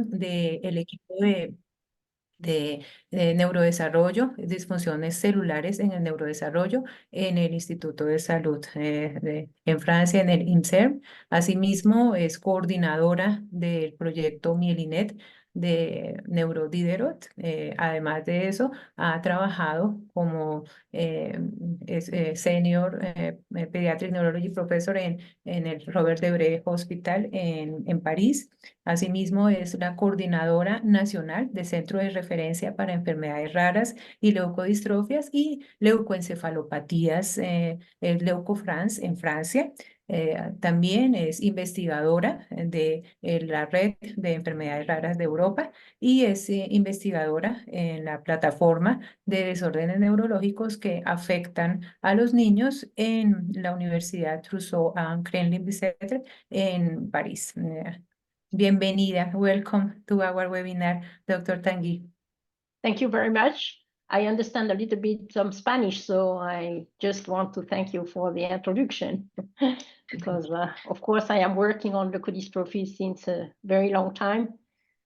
del equipo de neurodesarrollo, disfunciones celulares en el neurodesarrollo en el Instituto de Salud en Francia, en el INSERM. Asimismo, es coordinadora del proyecto Mielinet de Neurodev. Además de eso, ha trabajado como Senior Pediatric Neurology Professor en el Robert Debré Hospital en París. Asimismo, es la coordinadora nacional de Centro de Referencia para Enfermedades Raras y Leukodistrofias y leukoencephalopathies-LEUKOFRANCE en Francia. También es investigadora de la Red de Enfermedades Raras de Europa y es investigadora en la plataforma de desórdenes neurológicos que afectan a los niños en la Universidad Trousseau-Kremlin-Bicêtre en París. Bienvenida. Welcome to our webinar, Dr. Tanguy. Thank you very much. I understand a little bit some Spanish, so I just want to thank you for the introduction because, of course, I am working on leukodystrophies since a very long time,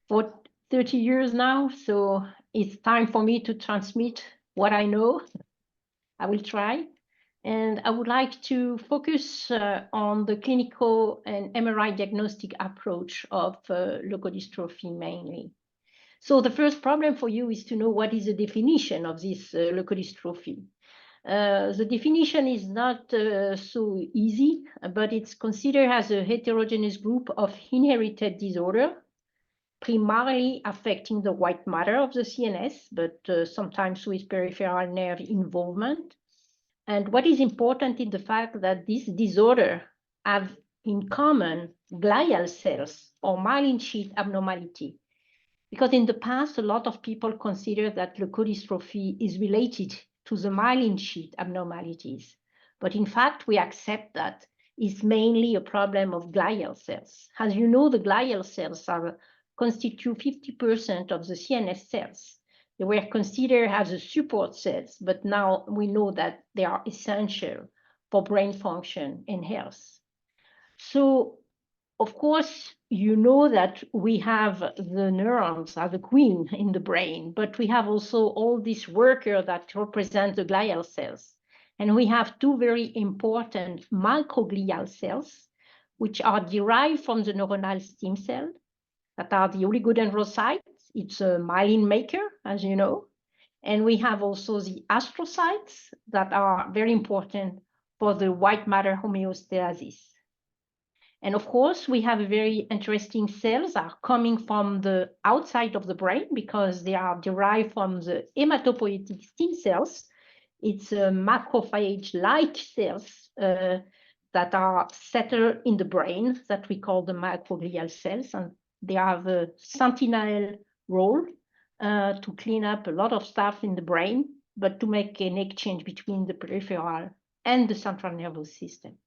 for 30 years now, so it's time for me to transmit what I know. I will try. And I would like to focus on the clinical and MRI diagnostic approach of leukodystrophy mainly. So the first problem for you is to know what is the definition of this leukodystrophy. The definition is not so easy, but it's considered as a heterogeneous group of inherited disorder, primarily affecting the white matter of the CNS, but sometimes with peripheral nerve involvement. And what is important is the fact that this disorder have in common glial cells or myelin sheath abnormality. Because in the past, a lot of people consider that leukodystrophy is related to the myelin sheath abnormalities. But in fact, we accept that it's mainly a problem of glial cells. As you know, the glial cells constitute 50% of the CNS cells. They were considered as a support cells, but now we know that they are essential for brain function and health. So, of course, you know that we have the neurons as the queen in the brain, but we have also all these workers that represent the glial cells. And we have two very important microglial cells, which are derived from the neuronal stem cell, that are the oligodendrocytes. It's a myelin maker, as you know. And we have also the astrocytes that are very important for the white matter homeostasis. And of course, we have very interesting cells that are coming from the outside of the brain because they are derived from the hematopoietic stem cells. It's macrophage-like cells that are settled in the brain that we call the microglial cells. And they have a sentinel role to clean up a lot of stuff in the brain, but to make an exchange between the peripheral and the central nervous system.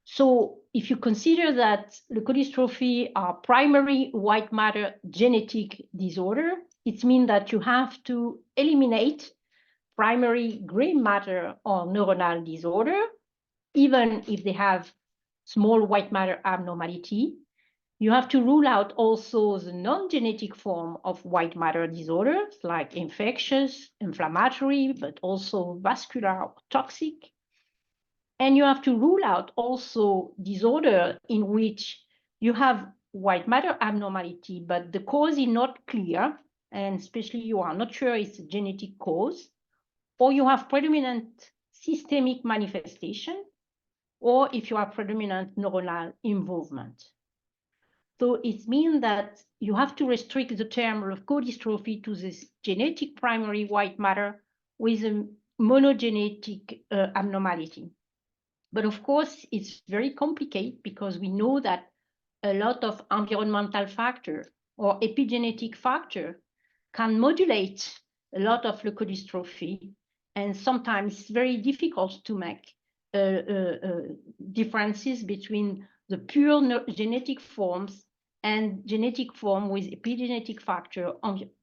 So if you consider that leukodystrophy are primary white matter genetic disorder, it means that you have to eliminate primary gray matter or neuronal disorder, even if they have small white matter abnormality. You have to rule out also the non-genetic form of white matter disorders like infectious, inflammatory, but also vascular or toxic. And you have to rule out also disorder in which you have white matter abnormality, but the cause is not clear, and especially you are not sure it's a genetic cause, or you have predominant systemic manifestation, or if you have predominant neuronal involvement. So it means that you have to restrict the term leukodystrophy to this genetic primary white matter with a monogenetic abnormality. But of course, it's very complicated because we know that a lot of environmental factor or epigenetic factor can modulate a lot of leukodystrophy, and sometimes it's very difficult to make differences between the pure genetic forms and genetic form with epigenetic factor,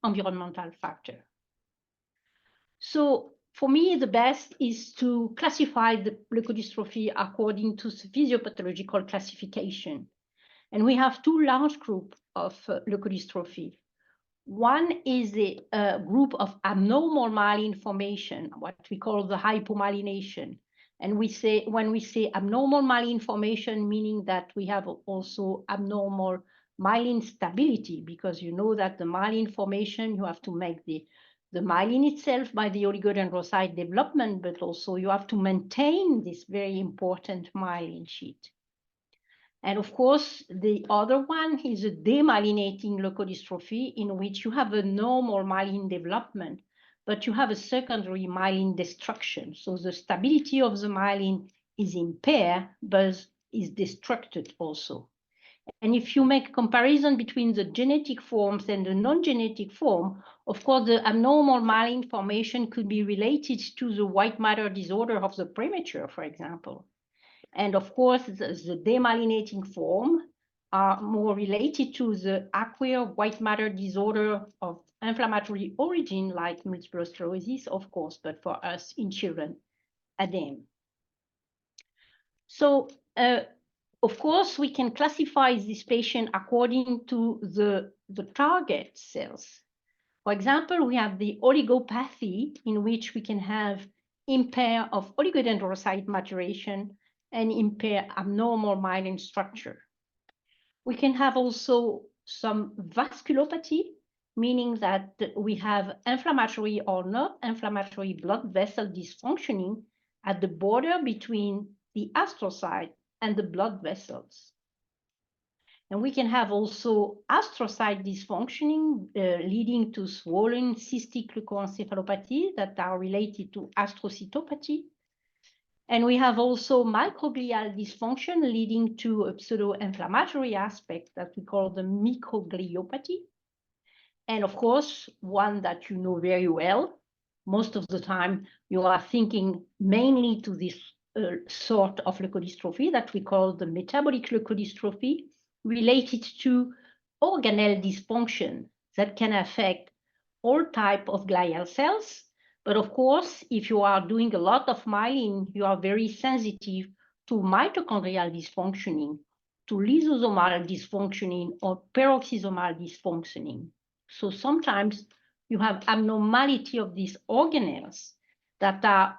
environmental factor. So for me, the best is to classify the leukodystrophy according to the physiopathological classification. And we have two large groups of leukodystrophy. One is a group of abnormal myelin formation, what we call the hypomyelination. And when we say abnormal myelin formation, meaning that we have also abnormal myelin stability, because you know that the myelin formation, you have to make the myelin itself by the oligodendrocyte development, but also you have to maintain this very important myelin sheet. And of course, the other one is a demyelinating leukodystrophy, in which you have a normal myelin development, but you have a secondary myelin destruction. So the stability of the myelin is impaired, but is destructed also. And if you make a comparison between the genetic forms and the non-genetic form, of course, the abnormal myelin formation could be related to the white matter disorder of the premature, for example. And of course, the demyelinating form are more related to the acquired white matter disorder of inflammatory origin, like multiple sclerosis, of course, but for us in children, edema. So, of course, we can classify this patient according to the target cells. For example, we have the oligopathy, in which we can have impair of oligodendrocyte maturation and impair abnormal myelin structure. We can have also some vasculopathy, meaning that we have inflammatory or not inflammatory blood vessel dysfunctioning at the border between the astrocyte and the blood vessels. And we can have also astrocyte dysfunctioning leading to swollen cystic leukoencephalopathies that are related to astrocytopathy. And we have also microglial dysfunction leading to a pseudo-inflammatory aspect that we call the microgliopathy. And of course, one that you know very well, most of the time you are thinking mainly to this sort of leukodystrophy that we call the metabolic leukodystrophy, related to organelle dysfunction that can affect all types of glial cells. But of course, if you are doing a lot of myelin, you are very sensitive to mitochondrial dysfunctioning, to lysosomal dysfunctioning, or peroxisomal dysfunctioning. So sometimes you have abnormality of these organelles that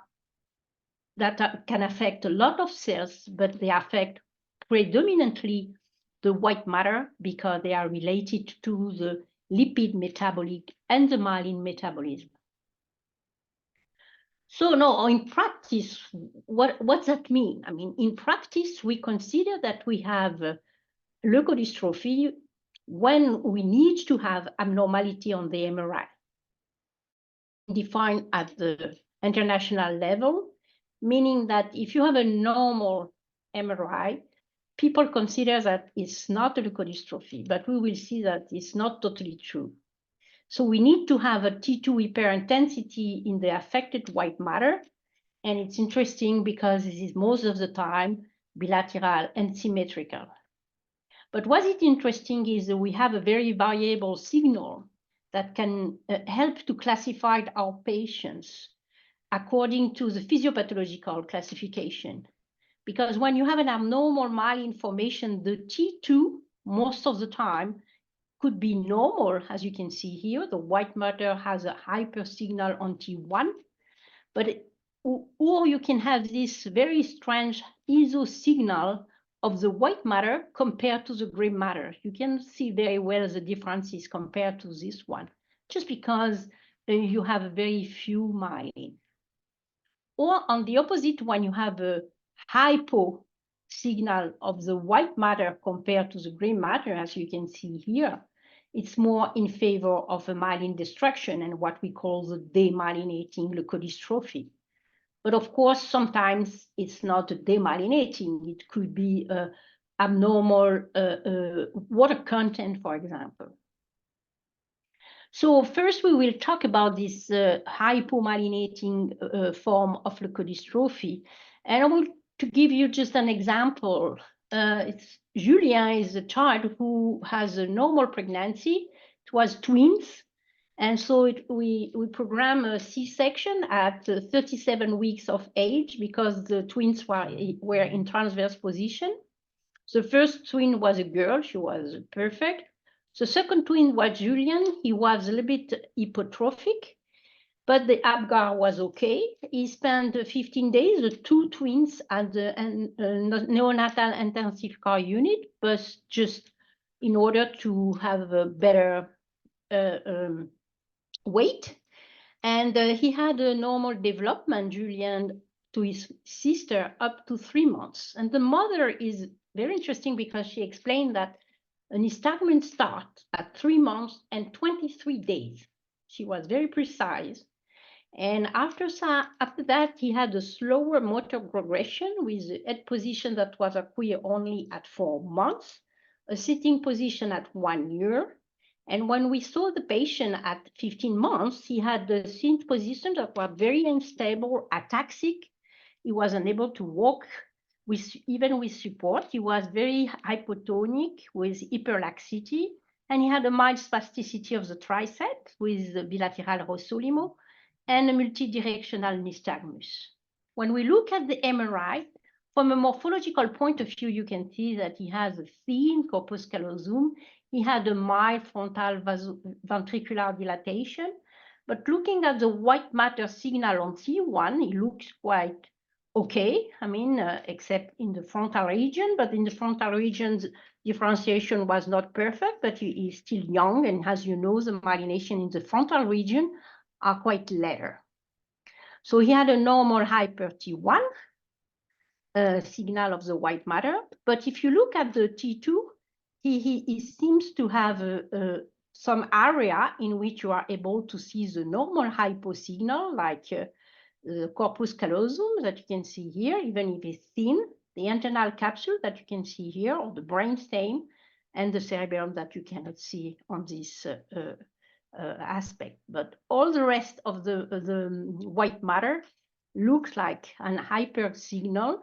can affect a lot of cells, but they affect predominantly the white matter because they are related to the lipid metabolic and the myelin metabolism. So now, in practice, what does that mean? I mean, in practice, we consider that we have leukodystrophy when we need to have abnormality on the MRI, defined at the international level, meaning that if you have a normal MRI, people consider that it's not a leukodystrophy, but we will see that it's not totally true. So we need to have a T2 hyperintensity in the affected white matter. And it's interesting because this is most of the time bilateral and symmetrical. But what is interesting is that we have a very variable signal that can help to classify our patients according to the physiopathological classification. Because when you have an abnormal myelin formation, the T2, most of the time, could be normal, as you can see here. The white matter has a hyper signal on T1, or you can have this very strange iso signal of the white matter compared to the gray matter. You can see very well the differences compared to this one, just because you have a very few myelin. Or on the opposite, when you have a hypo signal of the white matter compared to the gray matter, as you can see here, it's more in favor of a myelin destruction and what we call the demyelinating leukodystrophy. But of course, sometimes it's not demyelinating. It could be abnormal water content, for example. So first, we will talk about this hypomyelinating form of leukodystrophy. And I want to give you just an example. Julien is a child who has a normal pregnancy. It was twins. And so we program a C-section at 37 weeks of age because the twins were in transverse position. The first twin was a girl. She was perfect. The second twin was Julian. He was a little bit hypertrophic, but the Apgar was okay. He spent 15 days, the two twins at the neonatal intensive care unit, but just in order to have a better weight. And he had a normal development, Julian, to his sister up to 3 months. And the mother is very interesting because she explained that an nystagmus starts at 3 months and 23 days. She was very precise. And after that, he had a slower motor progression with a head position that was acquired only at 4 months, a sitting position at 1 year. And when we saw the patient at 15 months, he had the seat position that was very unstable, ataxic. He was unable to walk even with support. He was very hypotonic with hyperlaxity, and he had a mild spasticity of the tricep with the bilateral rossolimo and a multidirectional nystagmus. When we look at the MRI, from a morphological point of view, you can see that he has a thin corpus callosum. He had a mild frontal ventricular dilatation. But looking at the white matter signal on T1, it looks quite okay. I mean, except in the frontal region. But in the frontal region, differentiation was not perfect, but he is still young. And as you know, the myelination in the frontal region are quite later. So he had a normal hyper T1 signal of the white matter. But if you look at the T2, he seems to have some area in which you are able to see the normal hypo signal, like the corpus callosum that you can see here, even if it's thin, the internal capsule that you can see here, or the brainstem, and the cerebellum that you cannot see on this aspect. But all the rest of the white matter looks like an hyper signal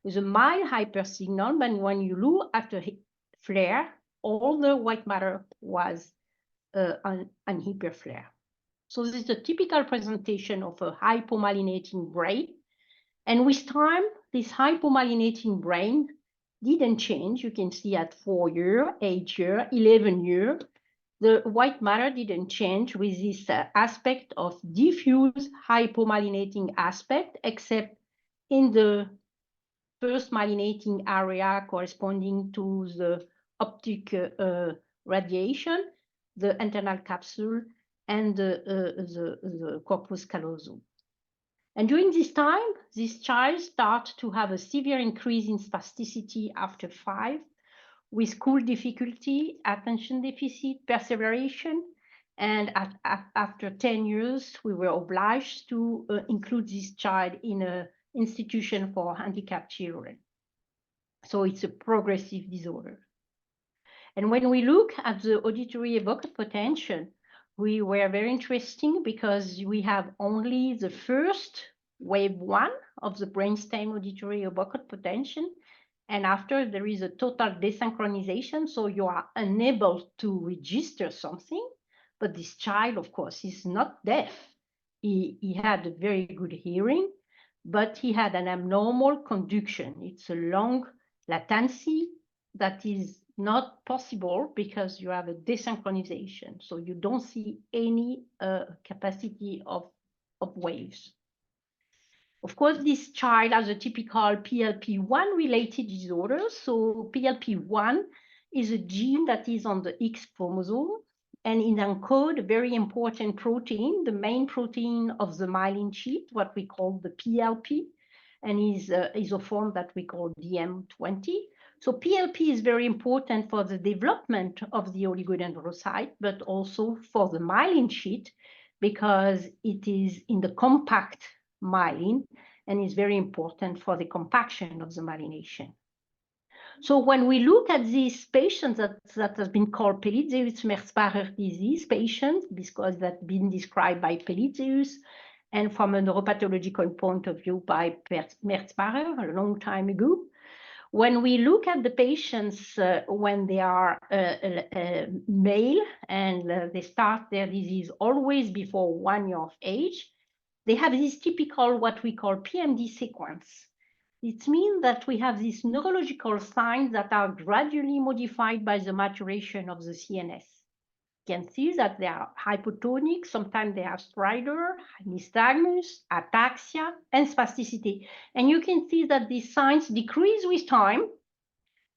with a mild hyper signal, but when you look at a flare, all the white matter was an hyperflare. So this is a typical presentation of a hypomyelinating brain. And with time, this hypomyelinating brain didn't change. You can see at 4 years, 8 years, 11 years, the white matter didn't change with this aspect of diffuse hypomyelinating aspect, except in the first myelinating area corresponding to the optic radiation, the internal capsule, and the corpus callosum. And during this time, this child starts to have a severe increase in spasticity after 5, with school difficulty, attention deficit, perseveration. And after 10 years, we were obliged to include this child in an institution for handicapped children. So it's a progressive disorder. And when we look at the auditory evoked potential, we were very interesting because we have only the first wave 1 of the brainstem auditory evoked potential. And after, there is a total desynchronization, so you are unable to register something. But this child, of course, is not deaf. He had a very good hearing, but he had an abnormal conduction. It's a long latency that is not possible because you have a desynchronization. So you don't see any capacity of waves. Of course, this child has a typical PLP1 related disorder. So PLP1 is a gene that is on the X chromosome, and it encodes a very important protein, the main protein of the myelin sheath, what we call the PLP, and is a form that we call DM20. So PLP is very important for the development of the oligodendrocyte, but also for the myelin sheath, because it is in the compact myelin and is very important for the compaction of the myelination. So when we look at these patients that has been called Pelizaeus-Merzbacher disease patients, because that's been described by Pelizaeus, and from a neuropathological point of view by Merzbacher a long time ago, when we look at the patients when they are male and they start their disease always before 1 year of age, they have this typical what we call PMD sequence. It means that we have these neurological signs that are gradually modified by the maturation of the CNS. You can see that they are hypotonic. Sometimes they have stridor, nystagmus, ataxia, and spasticity. And you can see that these signs decrease with time,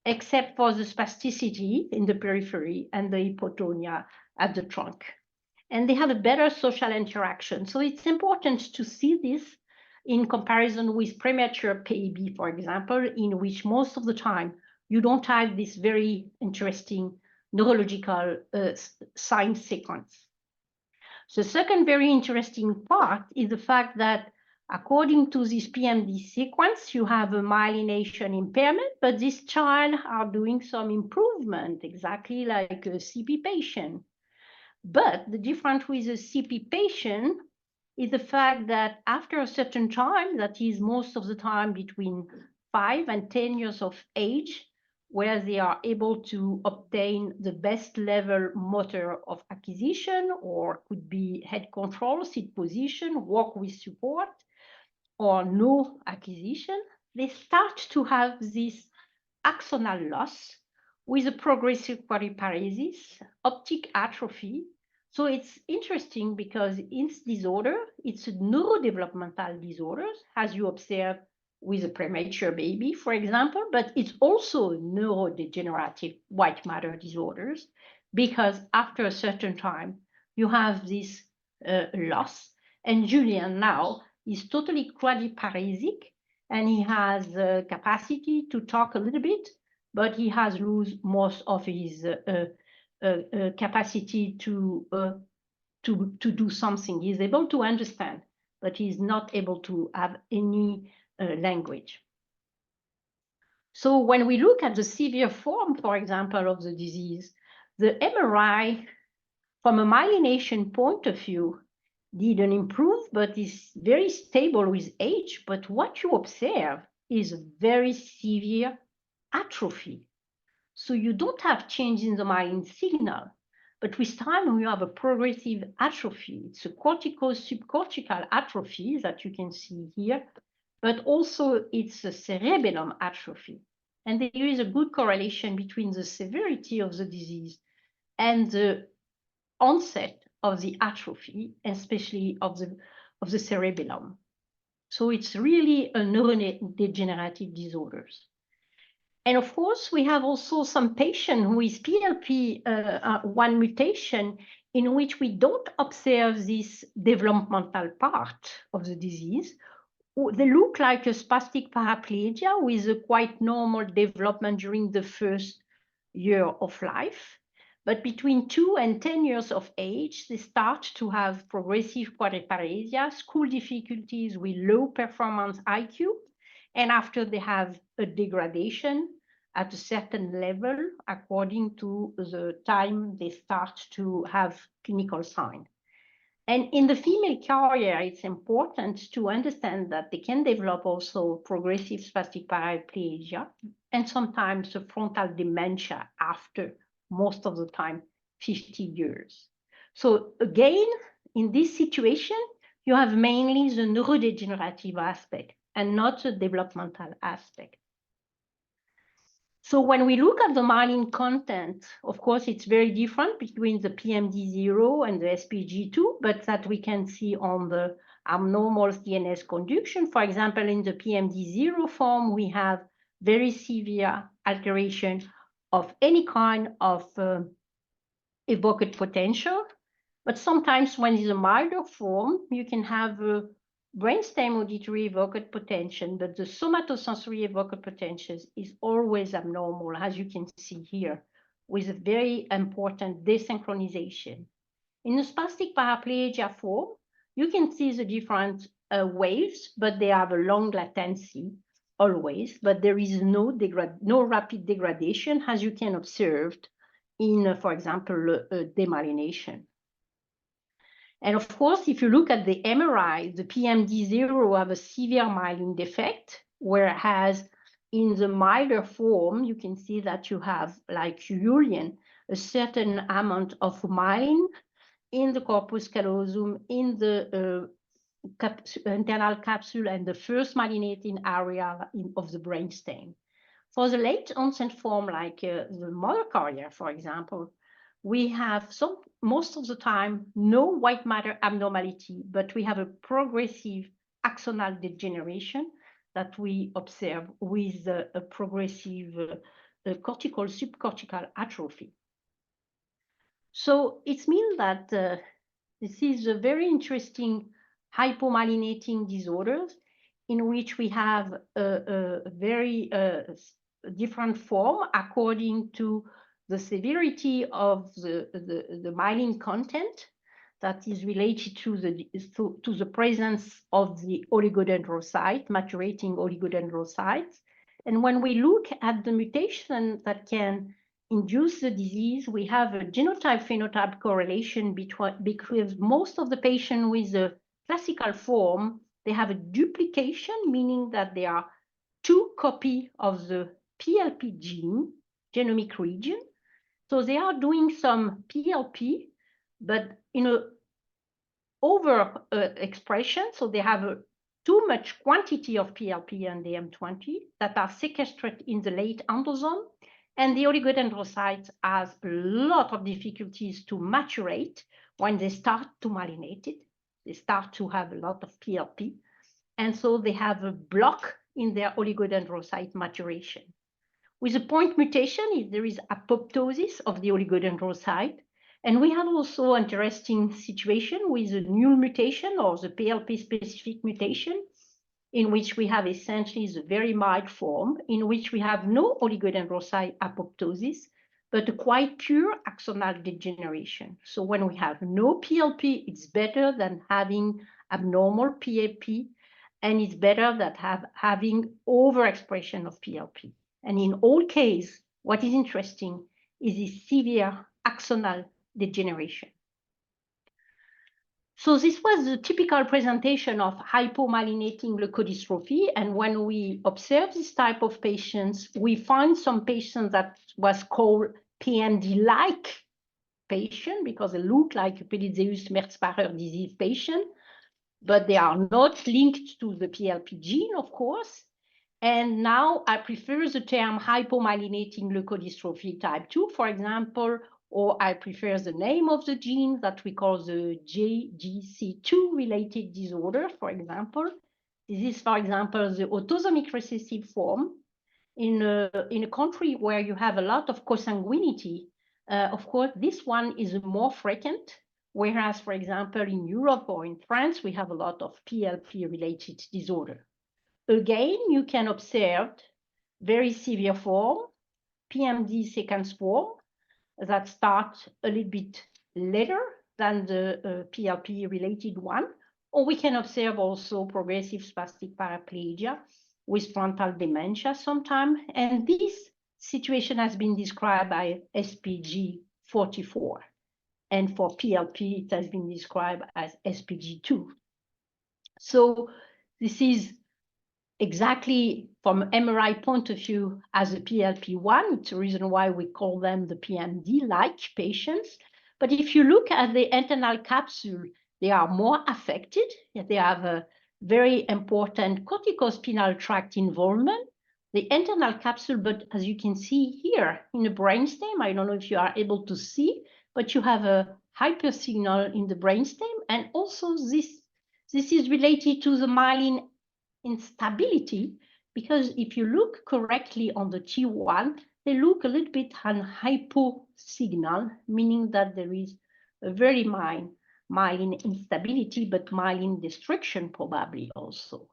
except for the spasticity in the periphery and the hypotonia at the trunk. And they have a better social interaction. So it's important to see this in comparison with premature baby, for example, in which most of the time you don't have this very interesting neurological sign sequence. The second very interesting part is the fact that according to this PMD sequence, you have a myelination impairment, but this child are doing some improvement, exactly like a CP patient. But the difference with a CP patient is the fact that after a certain time, that is most of the time between 5 and 10 years of age, where they are able to obtain the best level motor of acquisition, or could be head control, sit position, walk with support, or no acquisition, they start to have this axonal loss with a progressive quadriparesis, optic atrophy. So it's interesting because in this disorder, it's a neurodevelopmental disorder, as you observe with a premature baby, for example, but it's also neurodegenerative white matter disorders, because after a certain time, you have this loss. And Julian now is totally quadriparesic, and he has the capacity to talk a little bit, but he has lost most of his capacity to do something. He's able to understand, but he's not able to have any language. So when we look at the severe form, for example, of the disease, the MRI, from a myelination point of view, didn't improve, but is very stable with age. But what you observe is a very severe atrophy. So you don't have change in the myelin signal, but with time you have a progressive atrophy. It's a cortico-subcortical atrophy that you can see here, but also it's a cerebellum atrophy. And there is a good correlation between the severity of the disease and the onset of the atrophy, especially of the cerebellum. So it's really a neurodegenerative disorders. And of course, we have also some patient with PLP1 mutation in which we don't observe this developmental part of the disease. They look like a spastic paraplegia with a quite normal development during the first year of life. But between 2 and 10 years of age, they start to have progressive quadriparesia, school difficulties with low performance IQ, and after they have a degradation at a certain level according to the time they start to have clinical signs. And in the female carrier, it's important to understand that they can develop also progressive spastic paraplegia and sometimes a frontal dementia after, most of the time, 50 years. So again, in this situation, you have mainly the neurodegenerative aspect and not the developmental aspect. So when we look at the myelin content, of course, it's very different between the PMD0 and the SPG2, but that we can see on the abnormal CNS conduction. For example, in the PMD0 form, we have very severe alteration of any kind of evoked potential. But sometimes when it's a milder form, you can have a brainstem auditory evoked potential, but the somatosensory evoked potential is always abnormal, as you can see here, with a very important desynchronization. In the spastic paraplegia form, you can see the different waves, but they have a long latency always, but there is no rapid degradation, as you can observe in, for example, demyelination. And of course, if you look at the MRI, the PMD0 have a severe myelin defect, whereas in the milder form, you can see that you have, like Julian, a certain amount of myelin in the corpus callosum, in the internal capsule, and the first myelinating area of the brainstem. For the late onset form, like the mother carrier, for example, we have some most of the time no white matter abnormality, but we have a progressive axonal degeneration that we observe with a progressive cortical subcortical atrophy. So it means that this is a very interesting hypomyelinating disorders in which we have a very different form according to the severity of the myelin content that is related to the presence of the oligodendrocyte, maturating oligodendrocytes. And when we look at the mutation that can induce the disease, we have a genotype-phenotype correlation because most of the patients with the classical form, they have a duplication, meaning that there are 2 copies of the PLP gene, genomic region. So they are doing some PLP, but in a over expression, so they have too much quantity of PLP and DM20 that are sequestered in the late endosome, and the oligodendrocytes has a lot of difficulties to maturate when they start to myelinate it. They start to have a lot of PLP, and so they have a block in their oligodendrocyte maturation. With a point mutation, there is apoptosis of the oligodendrocyte. And we have also an interesting situation with a null mutation or the PLP-specific mutation, in which we have essentially the very mild form, in which we have no oligodendrocyte apoptosis, but a quite pure axonal degeneration. So when we have no PLP, it's better than having abnormal PLP, and it's better than having overexpression of PLP. And in all cases, what is interesting is this severe axonal degeneration. So this was the typical presentation of hypomyelinating leukodystrophy. And when we observe this type of patients, we find some patients that was called PMD-like patient because they look like a Pelizaeus-Merzbacher disease patient, but they are not linked to the PLP gene, of course. And now I prefer the term hypomyelinating leukodystrophy type 2, for example, or I prefer the name of the gene that we call the JGC2 related disorder, for example. This is, for example, the autosomic recessive form. In a country where you have a lot of consanguinity, of course, this one is more frequent, whereas, for example, in Europe or in France, we have a lot of PLP-related disorder. Again, you can observe very severe form, PMD second form, that start a little bit later than the PLP-related one, or we can observe also progressive spastic paraplegia with frontal dementia sometime, and this situation has been described by SPG 44, and for PLP, it has been described as SPG2. So this is exactly from MRI point of view as a PLP1. It's the reason why we call them the PMD-like patients. But if you look at the internal capsule, they are more affected. They have a very important corticospinal tract involvement. The internal capsule, but as you can see here in the brainstem, I don't know if you are able to see, but you have a hypersignal in the brainstem. And also this is related to the myelin instability, because if you look correctly on the T1, they look a little bit on hyposignal, meaning that there is a very mild myelin instability, but myelin destruction probably also.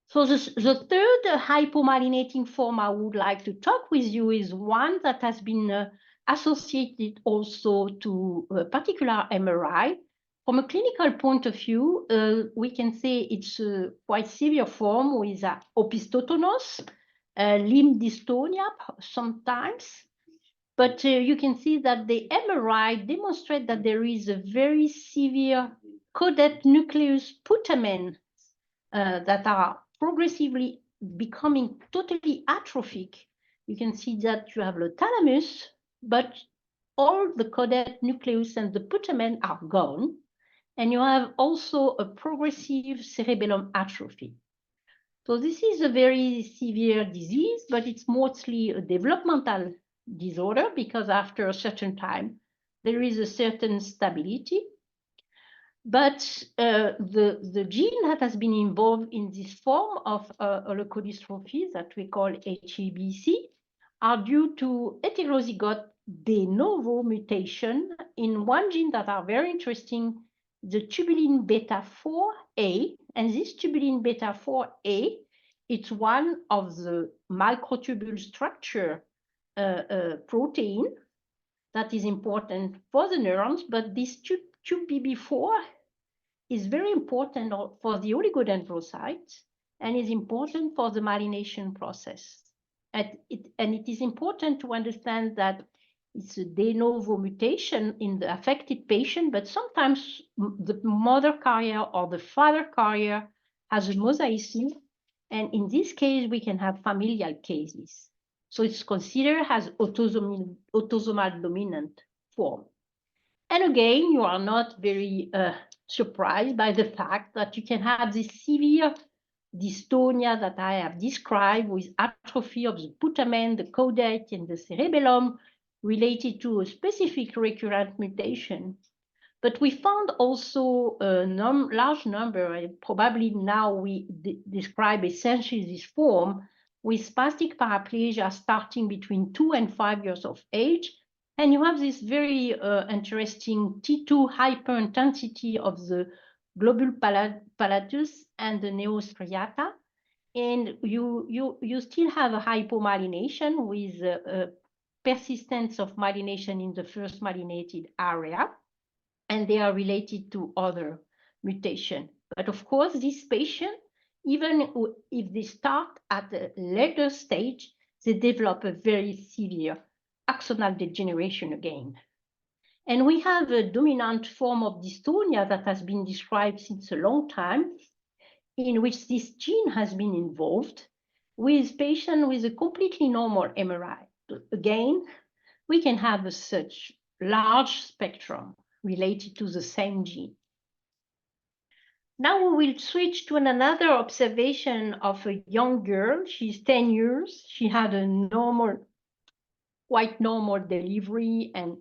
So the third hypomyelinating form I would like to talk with you is one that has been associated also to a particular MRI. From a clinical point of view, we can say it's a quite severe form with opistotonos, limb dystonia sometimes. But you can see that the MRI demonstrates that there is a very severe caudate nucleus putamen that are progressively becoming totally atrophic. You can see that you have the thalamus, but all the caudate nucleus and the putamen are gone. And you have also a progressive cerebellum atrophy. So this is a very severe disease, but it's mostly a developmental disorder because after a certain time, there is a certain stability. But the gene that has been involved in this form of leukodystrophies that we call HEBC are due to heterozygote de novo mutation in one gene that are very interesting, the tubulin beta 4A. And this tubulin beta 4A, it's one of the microtubule structure protein that is important for the neurons, but this TuBB4 is very important for the oligodendrocytes and is important for the myelination process. And it is important to understand that it's a de novo mutation in the affected patient, but sometimes the mother carrier or the father carrier has a mosaicism. And in this case, we can have familial cases. So it's considered as autosomal dominant form. And again, you are not very surprised by the fact that you can have this severe dystonia that I have described with atrophy of the putamen, the caudate, and the cerebellum related to a specific recurrent mutation. But we found also a large number, and probably now we describe essentially this form, with spastic paraplegia starting between 2 and 5 years of age. And you have this very interesting T2 hyperintensity of the globule palatus and the neostriata. And you still have a hypomyelination with persistence of myelination in the first myelinated area. And they are related to other mutation. But of course, this patient, even if they start at a later stage, they develop a very severe axonal degeneration again. And we have a dominant form of dystonia that has been described since a long time, in which this gene has been involved with patients with a completely normal MRI. Again, we can have such large spectrum related to the same gene. Now we will switch to another observation of a young girl. She's 10 years. She had a normal, quite normal delivery and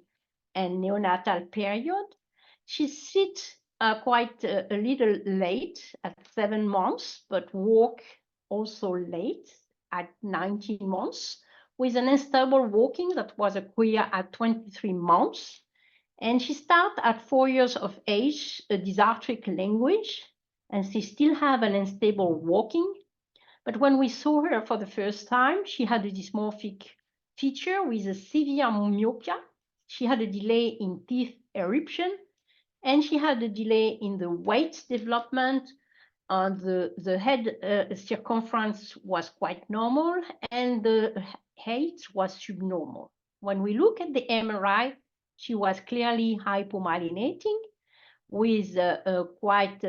neonatal period. She sits quite a little late at 7 months, but walk also late at 19 months with an unstable walking that was acquired at 23 months. And she started at 4 years of age, a dysarthric language, and she still have an unstable walking. But when we saw her for the first time, she had a dysmorphic feature with a severe myopia. She had a delay in teeth eruption, and she had a delay in the weight development. The head circumference was quite normal, and the height was subnormal. When we look at the MRI, she was clearly hypomyelinating with quite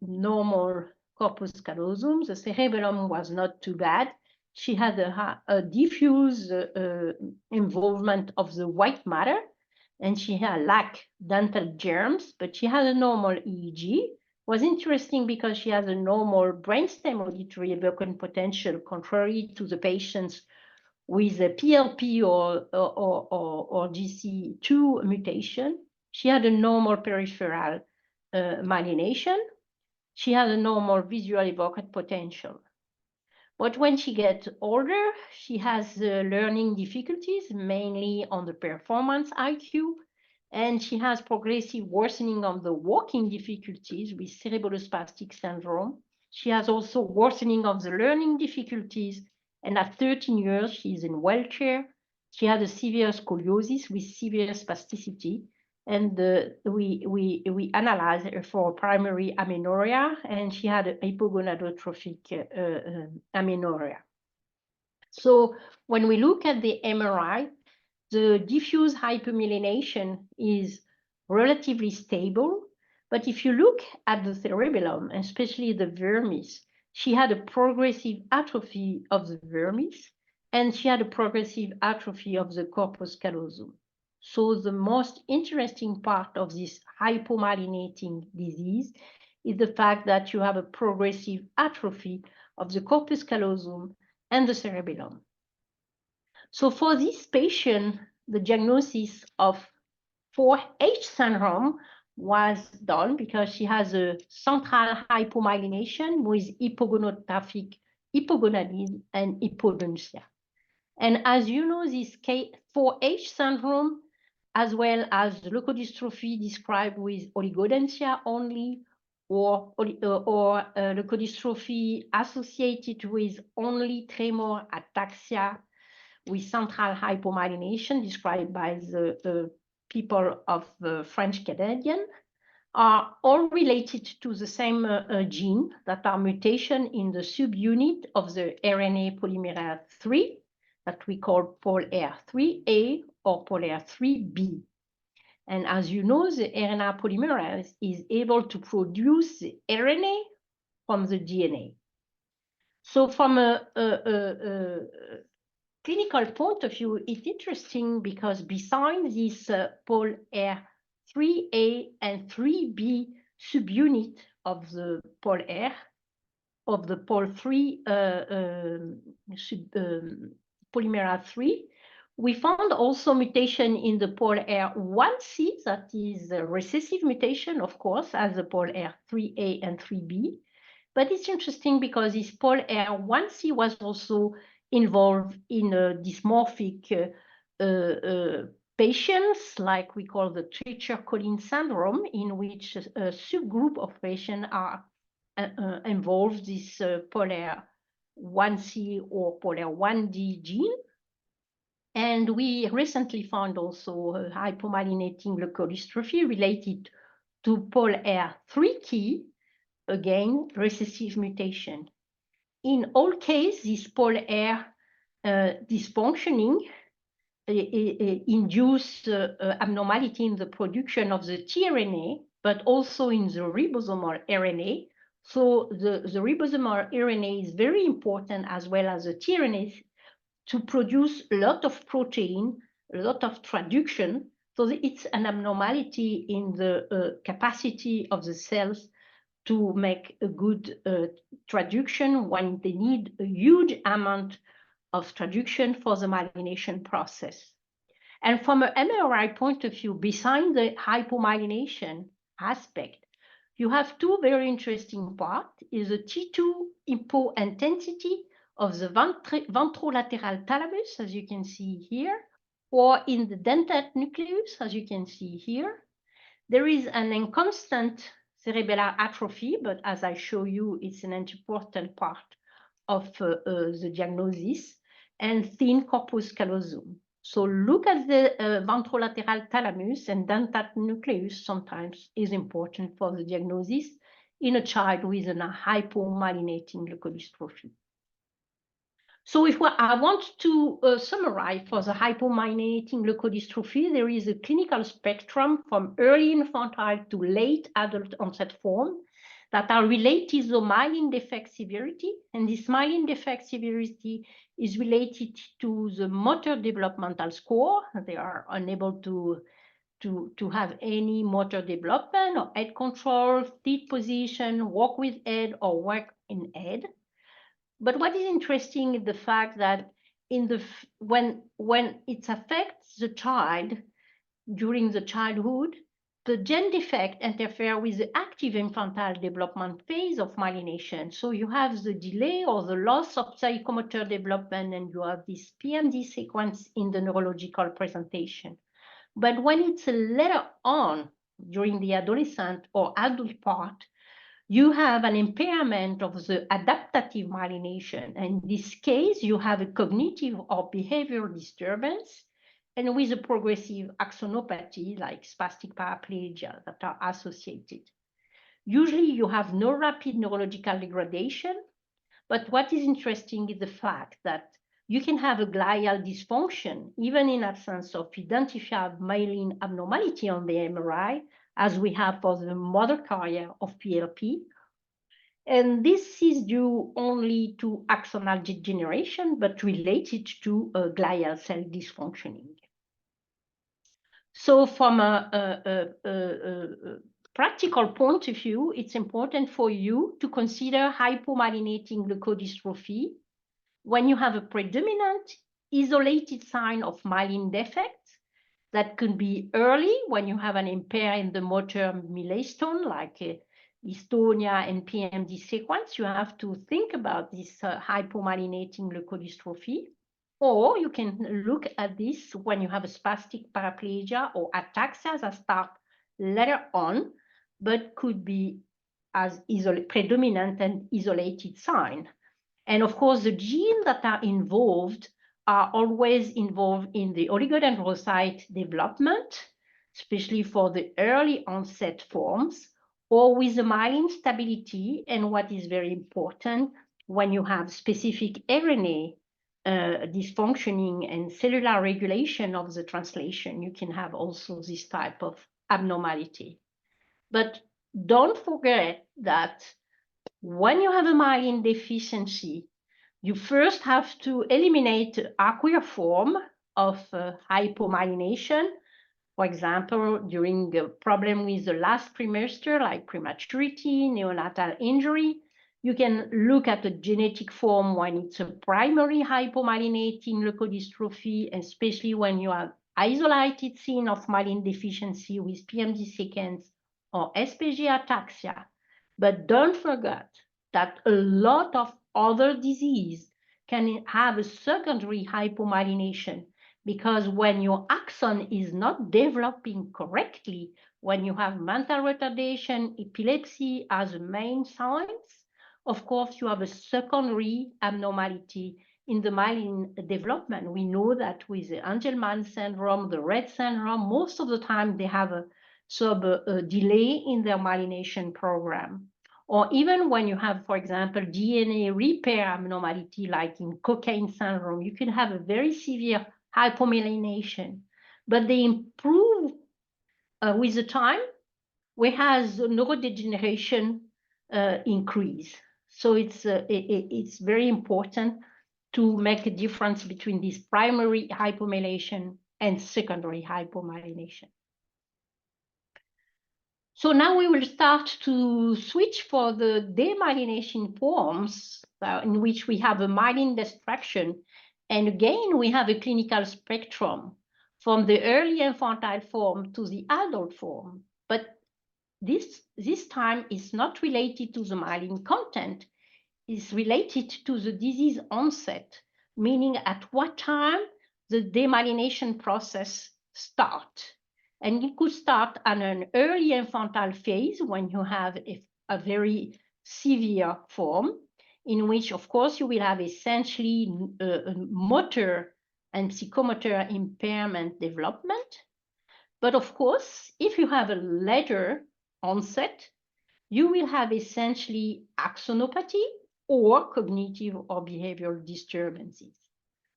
normal corpus callosum. The cerebellum was not too bad. She had a diffuse involvement of the white matter, and she had lack dental germs, but she had a normal EEG. Was interesting because she has a normal brainstem auditory Evokon potential, contrary to the patients with a PLP or GC2 mutation. She had a normal peripheral myelination. She had a normal visual evoked potential. But when she gets older, she has learning difficulties, mainly on the performance IQ, and she has progressive worsening of the walking difficulties with cerebrospastic syndrome. She has also worsening of the learning difficulties, and at 13 years, she's in wheelchair. She had a severe scoliosis with severe spasticity, and we analyzed her for primary amenorrhea, and she had a hypogonadotrophic amenorrhea. So when we look at the MRI, the diffuse hypomyelination is relatively stable, but if you look at the cerebellum, especially the vermis, she had a progressive atrophy of the vermis, and she had a progressive atrophy of the corpus callosum. So the most interesting part of this hypomyelinating disease is the fact that you have a progressive atrophy of the corpus callosum and the cerebellum. So for this patient, the diagnosis of 4H syndrome was done because she has a central hypomyelination with hypogonadism and hypodencia. And as you know, this 4H syndrome, as well as leukodystrophy described with oligodendria only, or leukodystrophy associated with only tremor ataxia with central hypomyelination described by the people of French Canadian, are all related to the same gene that are mutation in the subunit of the RNA polymerase 3 that we call POLR3A or POLR3B. And as you know, the RNA polymerase is able to produce the RNA from the DNA. So from a clinical point of view, it's interesting because besides this POLR3A and 3B subunit of the POLR, of the POL3 polymerase 3, we found also mutation in the POLR1C, that is a recessive mutation, of course, as the POLR3A and 3B. But it's interesting because this POLR1C was also involved in dysmorphic patients, like we call the Treacher-Collins syndrome, in which a subgroup of patients are involved this POLR1C or POLR1D gene. And we recently found also a hypomyelinating leukodystrophy related to POLR3 again, recessive mutation. In all cases, this POLR dysfunctioning induce abnormality in the production of the tRNA, but also in the ribosomal RNA. So the ribosomal RNA is very important, as well as the tRNA, to produce a lot of protein, a lot of traduction. So it's an abnormality in the capacity of the cells to make a good traduction when they need a huge amount of traduction for the myelination process. And from an MRI point of view, besides the hypomyelination aspect, you have two very interesting parts, is the T2 hypo intensity of the ventrolateral thalamus, as you can see here, or in the dentate nucleus, as you can see here. There is an inconstant cerebellar atrophy, but as I show you, it's an important part of the diagnosis, and thin corpus callosum. So look at the ventrolateral thalamus, and dentate nucleus sometimes is important for the diagnosis in a child with a hypomyelinating leukodystrophy. So if I want to summarize for the hypomyelinating leukodystrophy, there is a clinical spectrum from early infantile to late adult onset form that are related to myelin defect severity. And this myelin defect severity is related to the motor developmental score. They are unable to have any motor development or head control, seat position, walk with head or walk in head. But what is interesting is the fact that when it affects the child during the childhood, the gene defect interfere with the active infantile development phase of myelination. So you have the delay or the loss of psychomotor development, and you have this PMD sequence in the neurological presentation. But when it's later on during the adolescent or adult part, you have an impairment of the adaptive myelination. And in this case, you have a cognitive or behavioral disturbance, and with a progressive axonopathy like spastic paraplegia that are associated. Usually you have no rapid neurological degradation, but what is interesting is the fact that you can have a glial dysfunction even in absence of identified myelin abnormality on the MRI, as we have for the mother carrier of PLP. And this is due only to axonal degeneration, but related to glial cell dysfunctioning. So from a practical point of view, it's important for you to consider hypomyelinating leukodystrophy when you have a predominant isolated sign of myelin defect that could be early when you have an impair in the motor milestone, like dystonia and PMD sequence. You have to think about this hypomyelinating leukodystrophy. Or you can look at this when you have a spastic paraplegia or ataxia that start later on, but could be as predominant and isolated sign. And of course, the genes that are involved are always involved in the oligodendrocyte development, especially for the early onset forms, or with the myelin stability, and what is very important, when you have specific RNA dysfunctioning and cellular regulation of the translation, you can have also this type of abnormality. But don't forget that when you have a myelin deficiency, you first have to eliminate the aqueous form of hypomyelination. For example, during a problem with the last trimester, like prematurity, neonatal injury, you can look at the genetic form when it's a primary hypomyelinating leukodystrophy, especially when you have isolated scene of myelin deficiency with PMD sequence or SPG ataxia. But don't forget that a lot of other disease can have a secondary hypomyelination, because when your axon is not developing correctly, when you have mental retardation, epilepsy as the main signs, of course, you have a secondary abnormality in the myelin development. We know that with the Angelman syndrome, the Rett syndrome, most of the time they have a delay in their myelination program. Or even when you have, for example, DNA repair abnormality, like in cocaine syndrome, you can have a very severe hypomyelination, but they improve with the time, whereas neurodegeneration increase. So it's very important to make a difference between this primary hypomyelination and secondary hypomyelination. So now we will start to switch for the demyelination forms in which we have a myelin destruction. And again, we have a clinical spectrum from the early infantile form to the adult form. But this time is not related to the myelin content, it's related to the disease onset, meaning at what time the demyelination process starts. And it could start at an early infantile phase when you have a very severe form, in which, of course, you will have essentially motor and psychomotor impairment development. But of course, if you have a later onset, you will have essentially axonopathy or cognitive or behavioral disturbances.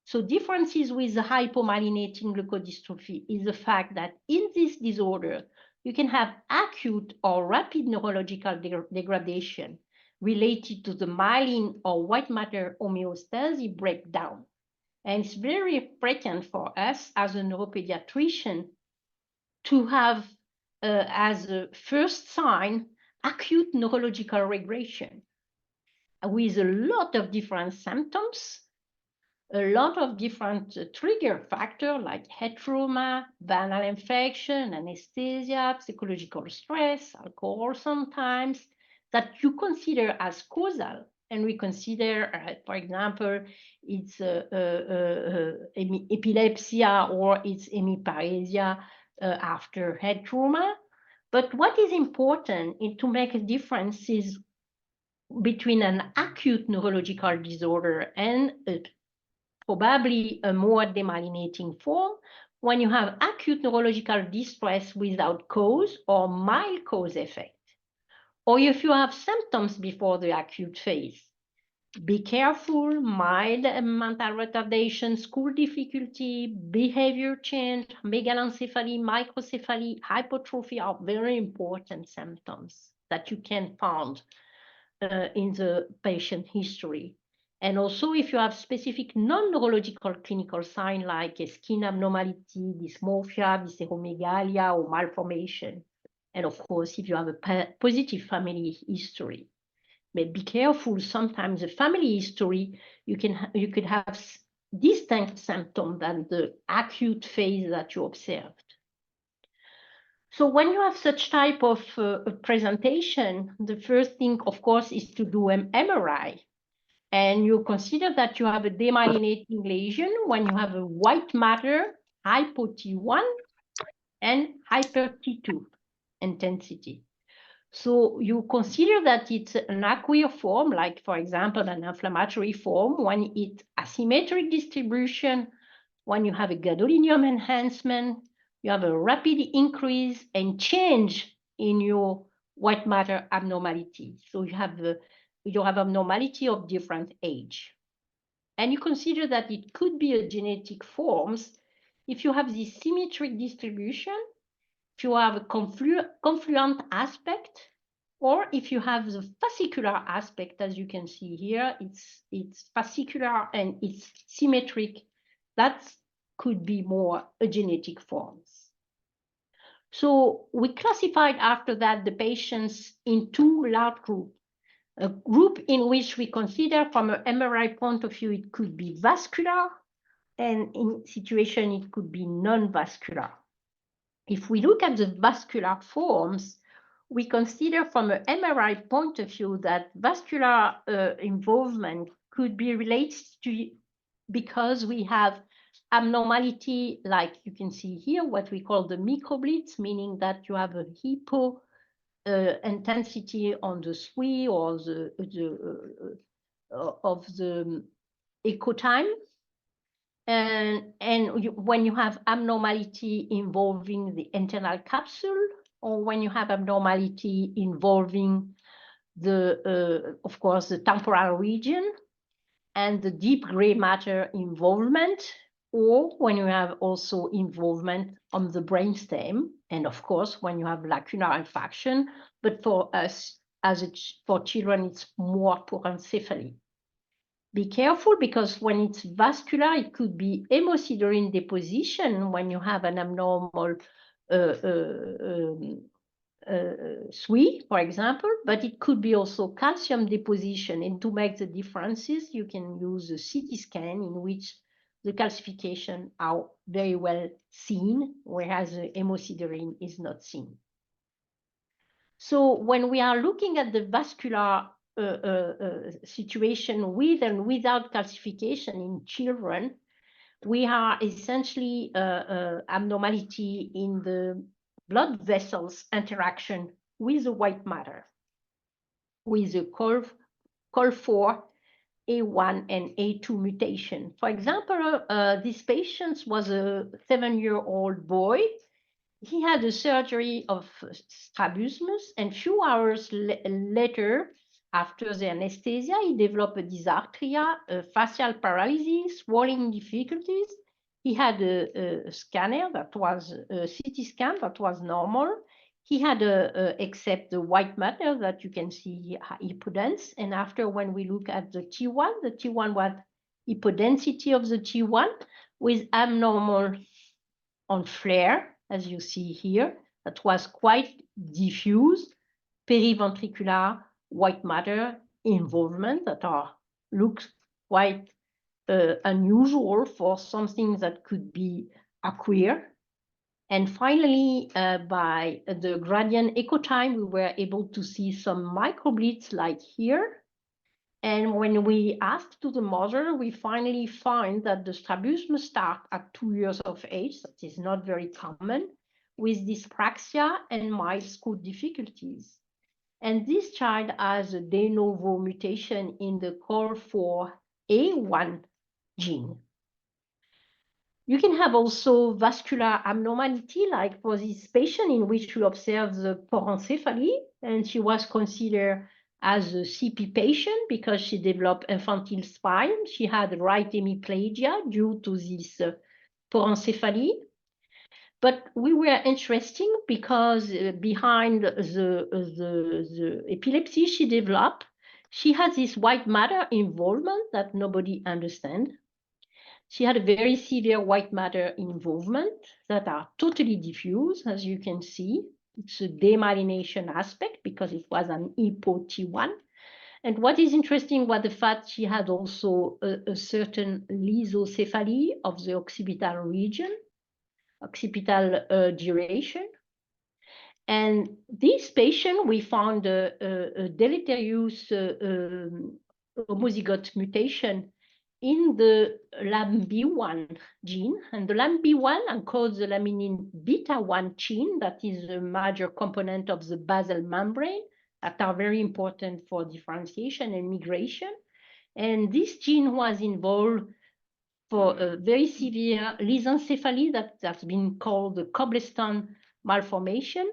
So differences with the hypomyelinating leukodystrophy is the fact that in this disorder, you can have acute or rapid neurological degradation related to the myelin or white matter homeostasis breakdown. And it's very frequent for us as a neuropediatrician to have as a first sign acute neurological regression with a lot of different symptoms, a lot of different trigger factors like head trauma, banal infection, anesthesia, psychological stress, alcohol sometimes, that you consider as causal. And we consider, for example, it's epilepsy or it's hemiparesia after head trauma. But what is important to make a difference is between an acute neurological disorder and probably a more demyelinating form, when you have acute neurological distress without cause or mild cause effect, or if you have symptoms before the acute phase. Be careful, mild mental retardation, school difficulty, behavior change, megalencephaly, microcephaly, hypertrophy are very important symptoms that you can find in the patient history. And also if you have specific non-neurological clinical signs like skin abnormality, dysmorphia, visceromegalia, or malformation. And of course, if you have a positive family history. But be careful, sometimes the family history, you could have distinct symptoms than the acute phase that you observed. So when you have such type of presentation, the first thing, of course, is to do an MRI. And you consider that you have a demyelinating lesion when you have a white matter, hypo T1 and hyper T2 intensity. So you consider that it's an aqueous form, like, for example, an inflammatory form, when it's asymmetric distribution, when you have a gadolinium enhancement, you have a rapid increase and change in your white matter abnormality. So you have abnormality of different age. And you consider that it could be a genetic forms if you have this symmetric distribution, if you have a confluent aspect, or if you have the fascicular aspect, as you can see here, it's fascicular and it's symmetric. That could be more a genetic forms. So we classified after that the patients in two large groups. A group in which we consider from an MRI point of view, it could be vascular, and in situation, it could be non-vascular. If we look at the vascular forms, we consider from an MRI point of view that vascular involvement could be related to, because we have abnormality, like you can see here, what we call the microblitz, meaning that you have a hypo intensity on the SWE or of the echo time. And when you have abnormality involving the internal capsule, or when you have abnormality involving the, of course, the temporal region and the deep gray matter involvement, or when you have also involvement on the brainstem, and of course, when you have lacunar infarction, but for us, for children, it's more porencephaly. Be careful, because when it's vascular, it could be hemosiderin deposition when you have an abnormal SWE, for example, but it could be also calcium deposition. And to make the differences, you can use a CT scan in which the calcification are very well seen, whereas the hemosiderin is not seen. So when we are looking at the vascular situation with and without calcification in children, we are essentially abnormality in the blood vessels interaction with the white matter, with the COL4, A1 and A2 mutation. For example, this patient was a 7-year-old boy. He had a surgery of strabismus, and few hours later, after the anesthesia, he developed a dysarthria, a facial paralysis, swallowing difficulties. He had a scanner that was a CT scan that was normal. He had except the white matter that you can see hypodense. And after, when we look at the T1 was hypodensity of the T1 with abnormal on flare, as you see here, that was quite diffuse, periventricular white matter involvement that looks quite unusual for something that could be aqueous. And finally, by the gradient echo time, we were able to see some microblitz like here. And when we asked to the mother, we finally find that the strabismus start at 2 years of age. That is not very common, with dyspraxia and mild school difficulties. And this child has a de novo mutation in the COL4A1 gene. You can have also vascular abnormality, like for this patient in which we observed the porencephaly, and she was considered as a CP patient because she developed infantile spine. She had right hemiplegia due to this porencephaly. But we were interesting because behind the epilepsy she developed, she had this white matter involvement that nobody understands. She had a very severe white matter involvement that are totally diffuse, as you can see. It's a demyelination aspect because it was an hypo T1. And what is interesting was the fact she had also a certain lysocephaly of the occipital region, occipital duration. And this patient, we found a deleterious homozygote mutation in the LAMB1 gene. And the LAMB1 encodes the laminin beta-1 gene that is a major component of the basal membrane that are very important for differentiation and migration. And this gene was involved for a very severe leukoencephaly that's been called the Cobblestone malformation.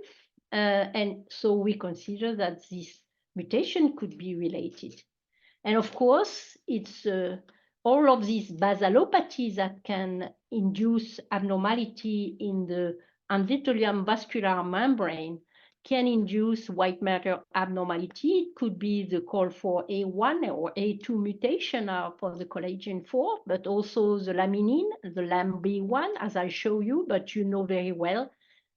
And so we consider that this mutation could be related. And of course, it's all of these basalopathies that can induce abnormality in the endothelium vascular membrane can induce white matter abnormality. It could be the call for A1 or A2 mutation for the collagen 4, but also the laminin, the LAMB1, as I show you, but you know very well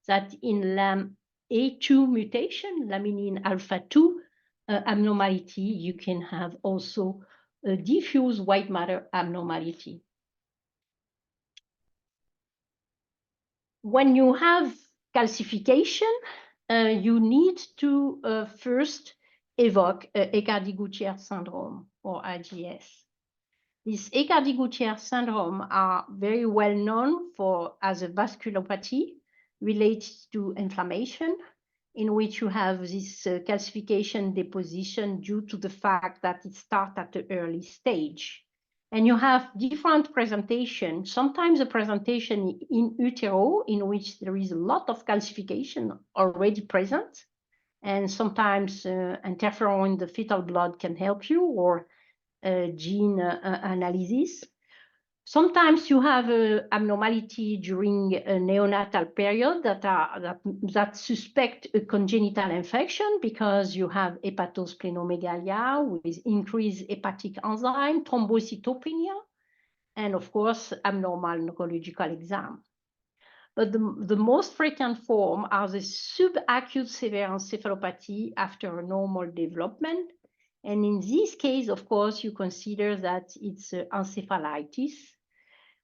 that in LAM-A2 mutation, laminin alpha 2 abnormality, you can have also a diffuse white matter abnormality. When you have calcification, you need to first evoke Aicardi-Gouttières syndrome, or IGS. This Aicardi-Gouttières syndrome are very well known as a vasculopathy related to inflammation, in which you have this calcification deposition due to the fact that it starts at the early stage. And you have different presentations. Sometimes a presentation in utero, in which there is a lot of calcification already present. And sometimes interferon in the fetal blood can help you, or gene analysis. Sometimes you have abnormality during a neonatal period that suspect a congenital infection because you have hepatosplenomegalia with increased hepatic enzyme, thrombocytopenia, and of course, abnormal neurological exam. But the most frequent form are the subacute severe encephalopathy after a normal development. And in this case, of course, you consider that it's encephalitis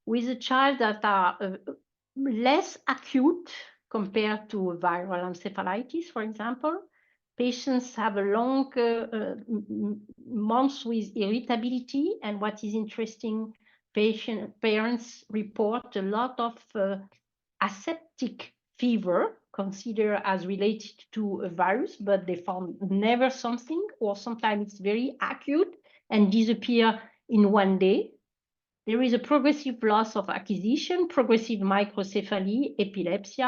with a child that are less acute compared to viral encephalitis, for example. Patients have a long months with irritability, and what is interesting, parents report a lot of aseptic fever, considered as related to a virus, but they found never something, or sometimes it's very acute and disappear in one day. There is a progressive loss of acquisition, progressive microcephaly, epilepsy,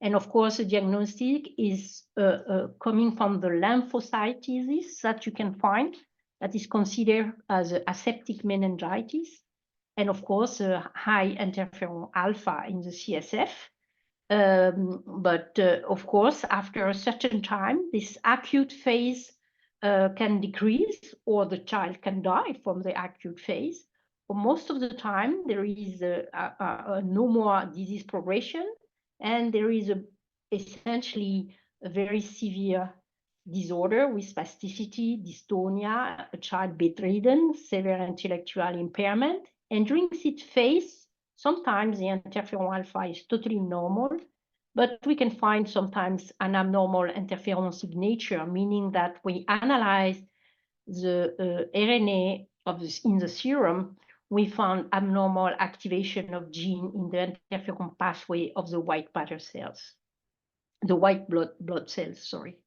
and of course, the diagnostic is coming from the lymphocytosis that you can find that is considered as aseptic meningitis, and of course, high interferon alpha in the CSF. But of course, after a certain time, this acute phase can decrease, or the child can die from the acute phase. For most of the time, there is no more disease progression, and there is essentially a very severe disorder with spasticity, dystonia, a child bedridden, severe intellectual impairment. And during this phase, sometimes the interferon alpha is totally normal, but we can find sometimes an abnormal interferon signature, meaning that we analyze the RNA in the serum, we found abnormal activation of gene in the interferon pathway of the white matter cells, the white blood cells, sorry.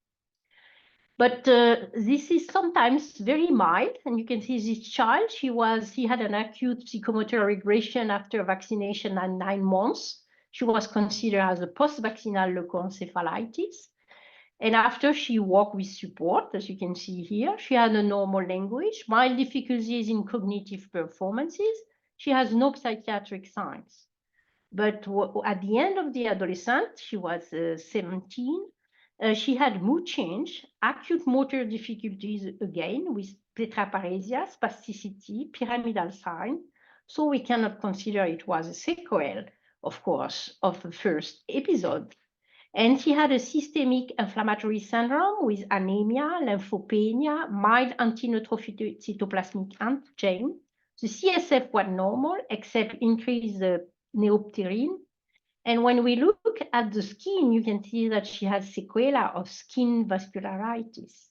But this is sometimes very mild, and you can see this child, he had an acute psychomotor regression after vaccination at 9 months. She was considered as a post-vaccinal leukoencephalitis. And after she walked with support, as you can see here, she had a normal language, mild difficulties in cognitive performances. She has no psychiatric signs. But at the end of the adolescent, she was 17, she had mood change, acute motor difficulties again with tetraparesia, spasticity, pyramidal sign. So we cannot consider it was a sequel, of course, of the first episode. And she had a systemic inflammatory syndrome with anemia, lymphopenia, mild anti-neutrophic cytoplasmic antigen. The CSF was normal, except increased neopterin. And when we look at the skin, you can see that she has sequela of skin vascularitis.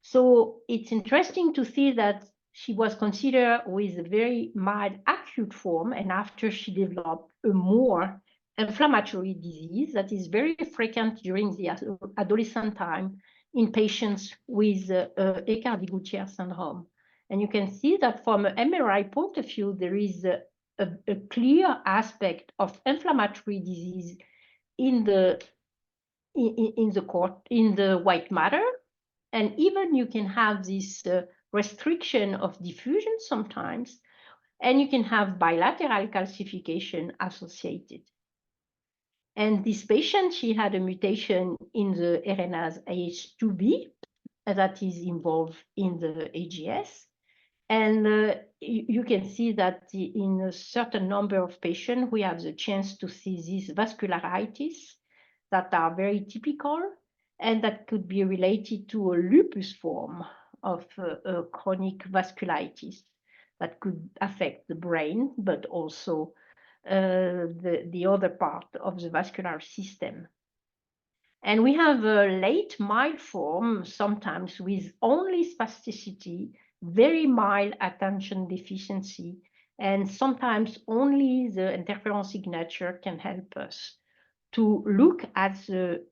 So it's interesting to see that she was considered with a very mild acute form, and after she developed a more inflammatory disease that is very frequent during the adolescent time in patients with Aicardi-Gouttières syndrome. And you can see that from an MRI point of view, there is a clear aspect of inflammatory disease in the white matter. And even you can have this restriction of diffusion sometimes, and you can have bilateral calcification associated. And this patient, she had a mutation in the RNase H2B that is involved in the AGS. And you can see that in a certain number of patients, we have the chance to see these vascularitis that are very typical, and that could be related to a lupus form of chronic vasculitis that could affect the brain, but also the other part of the vascular system. And we have a late mild form, sometimes with only spasticity, very mild attention deficiency, and sometimes only the interferon signature can help us to look at the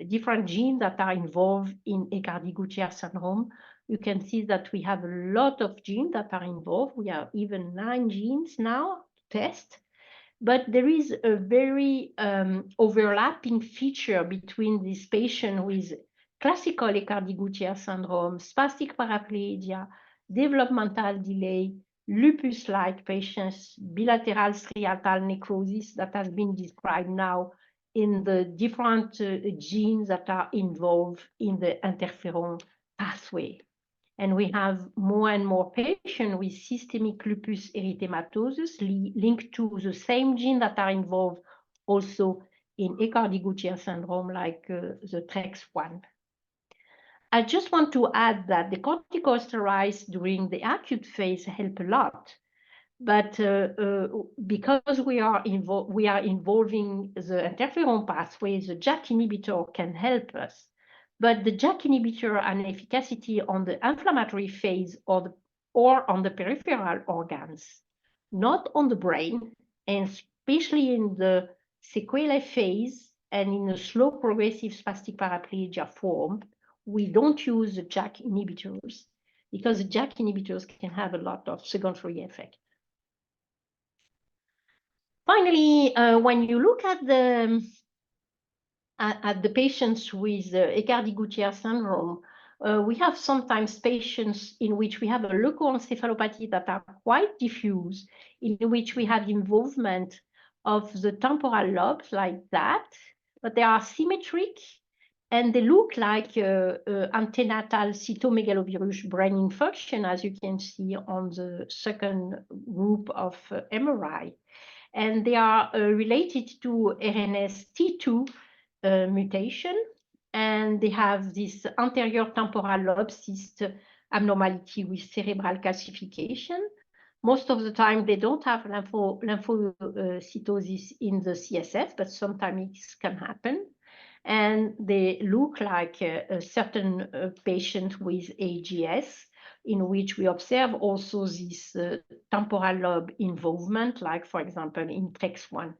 different genes that are involved in Aicardi-Gouttières syndrome. You can see that we have a lot of genes that are involved. We have even 9 genes now to test. But there is a very overlapping feature between this patient with classical Aicardi-Gouttières syndrome, spastic paraplegia, developmental delay, lupus-like patients, bilateral striatal necrosis that has been described now in the different genes that are involved in the interferon pathway. And we have more and more patients with systemic lupus erythematosus linked to the same gene that are involved also in Aicardi-Gouttières syndrome, like the TREX1. I just want to add that the corticosteroids during the acute phase help a lot, but because we are involving the interferon pathway, the JAK inhibitor can help us. But the JAK inhibitor and efficacy on the inflammatory phase or on the peripheral organs, not on the brain, and especially in the sequelae phase and in a slow progressive spastic paraplegia form, we don't use the JAK inhibitors because the JAK inhibitors can have a lot of secondary effect. Finally, when you look at the patients with Aicardi-Gouttières syndrome, we have sometimes patients in which we have a leukoencephalopathy that are quite diffuse, in which we have involvement of the temporal lobes like that, but they are symmetric and they look like antenatal cytomegalovirus brain infarction, as you can see on the second group of MRI. And they are related to RNase T2 mutation, and they have this anterior temporal lobe cyst abnormality with cerebral calcification. Most of the time, they don't have lymphocytosis in the CSF, but sometimes it can happen. And they look like a certain patient with AGS, in which we observe also this temporal lobe involvement, like, for example, in TREX1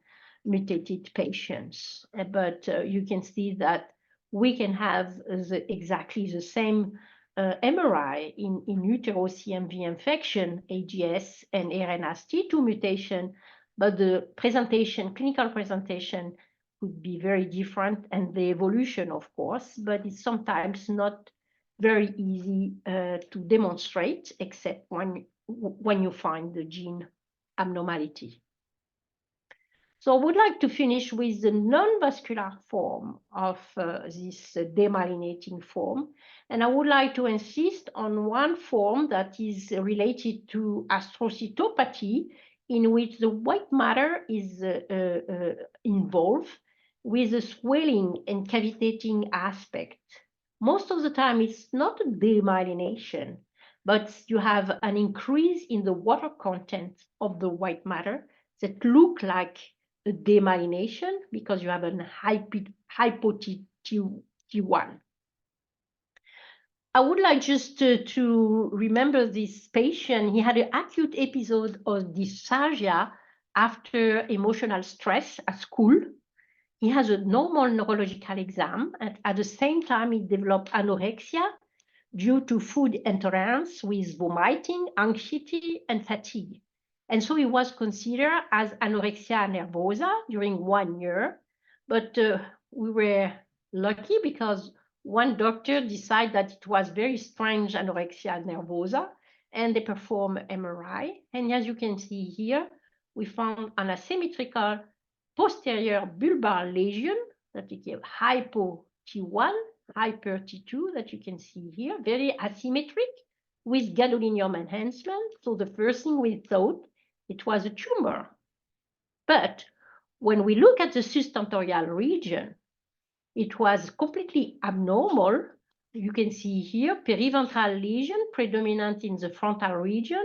mutated patients. But you can see that we can have exactly the same MRI in utero CMV infection, AGS, and RNase T2 mutation, but the presentation, clinical presentation, could be very different, and the evolution, of course, but it's sometimes not very easy to demonstrate, except when you find the gene abnormality. So I would like to finish with the non-vascular form of this demyelinating form. And I would like to insist on one form that is related to astrocytopathy, in which the white matter is involved with a swelling and cavitating aspect. Most of the time, it's not a demyelination, but you have an increase in the water content of the white matter that look like a demyelination because you have a hypo T1. I would like just to remember this patient. He had an acute episode of dysphagia after emotional stress at school. He has a normal neurological exam, and at the same time, he developed anorexia due to food intolerance with vomiting, anxiety, and fatigue. And so he was considered as anorexia nervosa during 1 year, but we were lucky because one doctor decided that it was very strange anorexia nervosa, and they performed MRI. And as you can see here, we found an asymmetrical posterior bulbar lesion that we call hypo T1, hyper T2 that you can see here, very asymmetric with gadolinium enhancement. So the first thing we thought it was a tumor. But when we look at the sustentorial region, it was completely abnormal. You can see here periventral lesion predominant in the frontal region.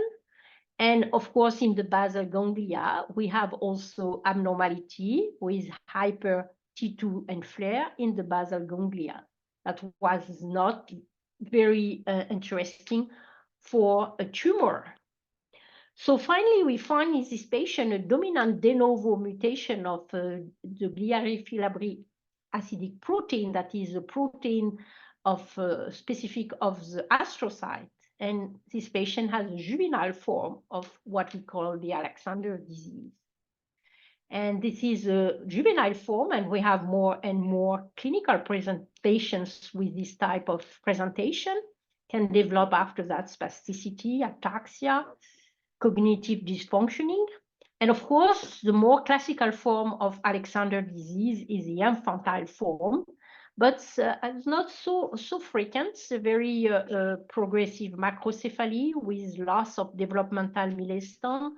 And of course, in the basal ganglia, we have also abnormality with hyper T2 and flare in the basal ganglia. That was not very interesting for a tumor. So finally, we find in this patient a dominant de novo mutation of the glial filabril acidic protein, that is a protein of specific of the astrocyte. And this patient has a juvenile form of what we call the Alexander disease. And this is a juvenile form, and we have more and more clinical presentations with this type of presentation, can develop after that spasticity, ataxia, cognitive dysfunctioning. And of course, the more classical form of Alexander disease is the infantile form, but it's not so frequent. It's a very progressive macrocephaly with loss of developmental milestone,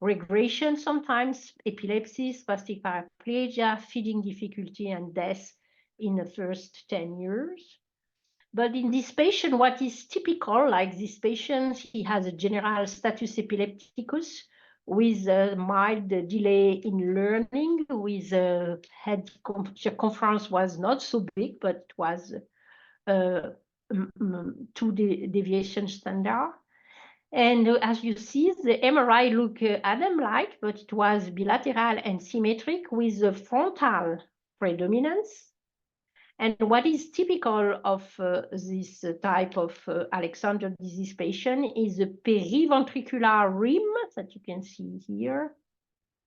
regression sometimes, epilepsy, spastic paraplegia, feeding difficulty, and death in the first 10 years. But in this patient, what is typical, like this patient, he has a general status epilepticus with a mild delay in learning, with head circumference was not so big, but it was 2 deviation standard. And as you see, the MRI looked Adam-like, but it was bilateral and symmetric with a frontal predominance. And what is typical of this type of Alexander disease patient is the periventricular rim that you can see here,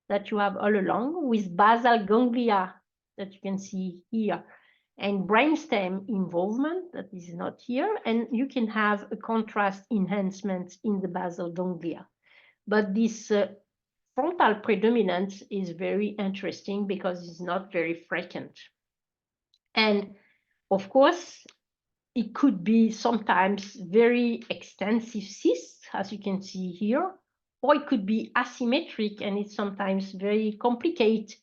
that you have all along, with basal ganglia that you can see here, and brainstem involvement that is not here. And you can have a contrast enhancement in the basal ganglia. But this frontal predominance is very interesting because it's not very frequent. And of course, it could be sometimes very extensive cysts, as you can see here, or it could be asymmetric, and it's sometimes very complicated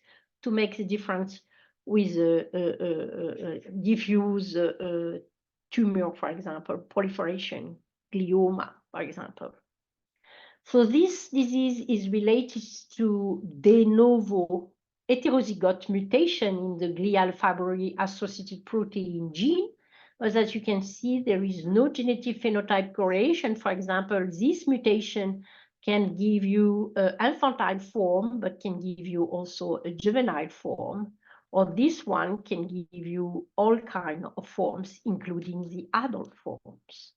to make the difference with diffuse tumor, for example, proliferation, glioma, for example. So this disease is related to de novo heterozygote mutation in the glial fibril-associated protein gene. But as you can see, there is no genetic phenotype correlation. For example, this mutation can give you an infantile form, but can give you also a juvenile form. Or this one can give you all kinds of forms, including the adult forms.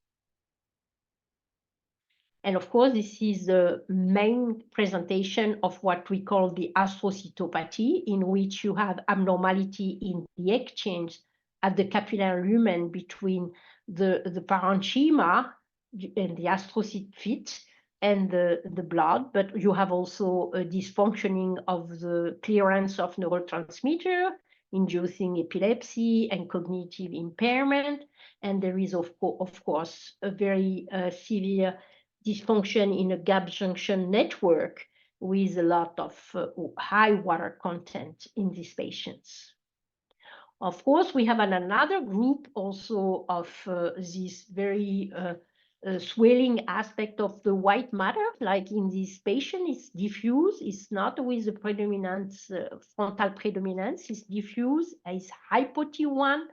And of course, this is the main presentation of what we call the astrocytopathy, in which you have abnormality in the exchange at the capillary lumen between the parenchyma and the astrocyte fit and the blood, but you have also a dysfunctioning of the clearance of neurotransmitter, inducing epilepsy and cognitive impairment. And there is, of course, a very severe dysfunction in a gap junction network with a lot of high water content in these patients. Of course, we have another group also of these very swelling aspect of the white matter, like in this patient, it's diffuse. It's not with the predominance, frontal predominance. It's diffuse. It's hypo T1,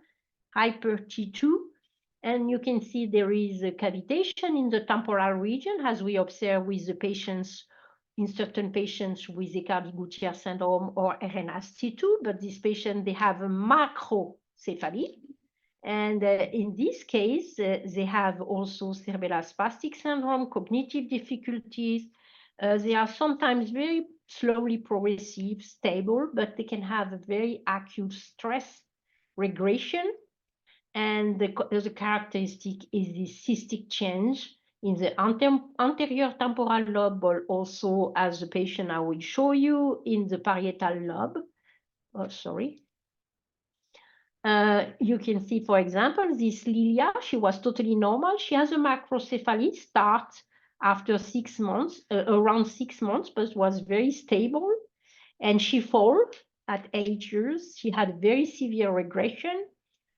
hyper T2. And you can see there is a cavitation in the temporal region, as we observe with the patients, in certain patients with Aicardi-Gouttières syndrome or RNAsT2, but these patients, they have a macrocephaly. And in this case, they have also cerebellar spastic syndrome, cognitive difficulties. They are sometimes very slowly progressive, stable, but they can have a very acute stress regression. And the characteristic is the cystic change in the anterior temporal lobe, but also, as the patient I will show you, in the parietal lobe. Oh, sorry. You can see, for example, this Lilia, she was totally normal. She has a macrocephaly, start after 6 months, around 6 months, but was very stable. And she fall at 8 years. She had very severe regression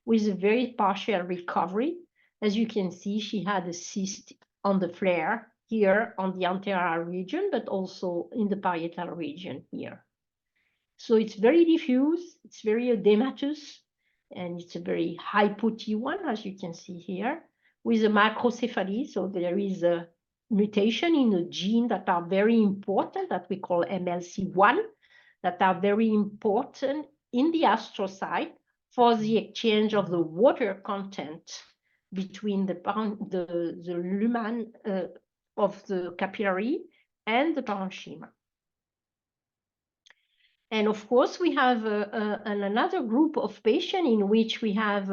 with a very partial recovery. As you can see, she had a cyst on the flare here on the anterior region, but also in the parietal region here. So it's very diffuse, it's very edematous, and it's a very hypo T1, as you can see here, with a macrocephaly. So there is a mutation in a gene that are very important, that we call MLC1, that are very important in the astrocyte for the exchange of the water content between the lumen of the capillary and the parenchyma. And of course, we have another group of patients in which we have,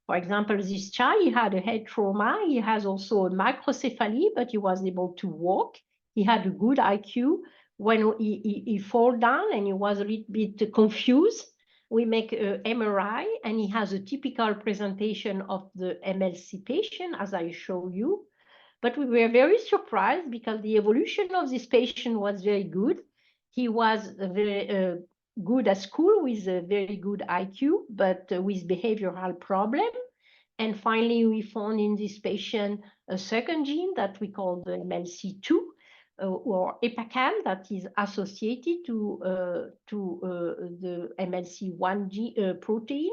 for example, this child, he had a head trauma. He has also a microcephaly, but he was able to walk. He had a good IQ. When he fall down and he was a little bit confused, we make an MRI, and he has a typical presentation of the MLC patient, as I show you. But we were very surprised because the evolution of this patient was very good. He was very good at school with a very good IQ, but with behavioral problem. And finally, we found in this patient a second gene that we call the MLC2 or EPACAM, that is associated to the MLC1 protein.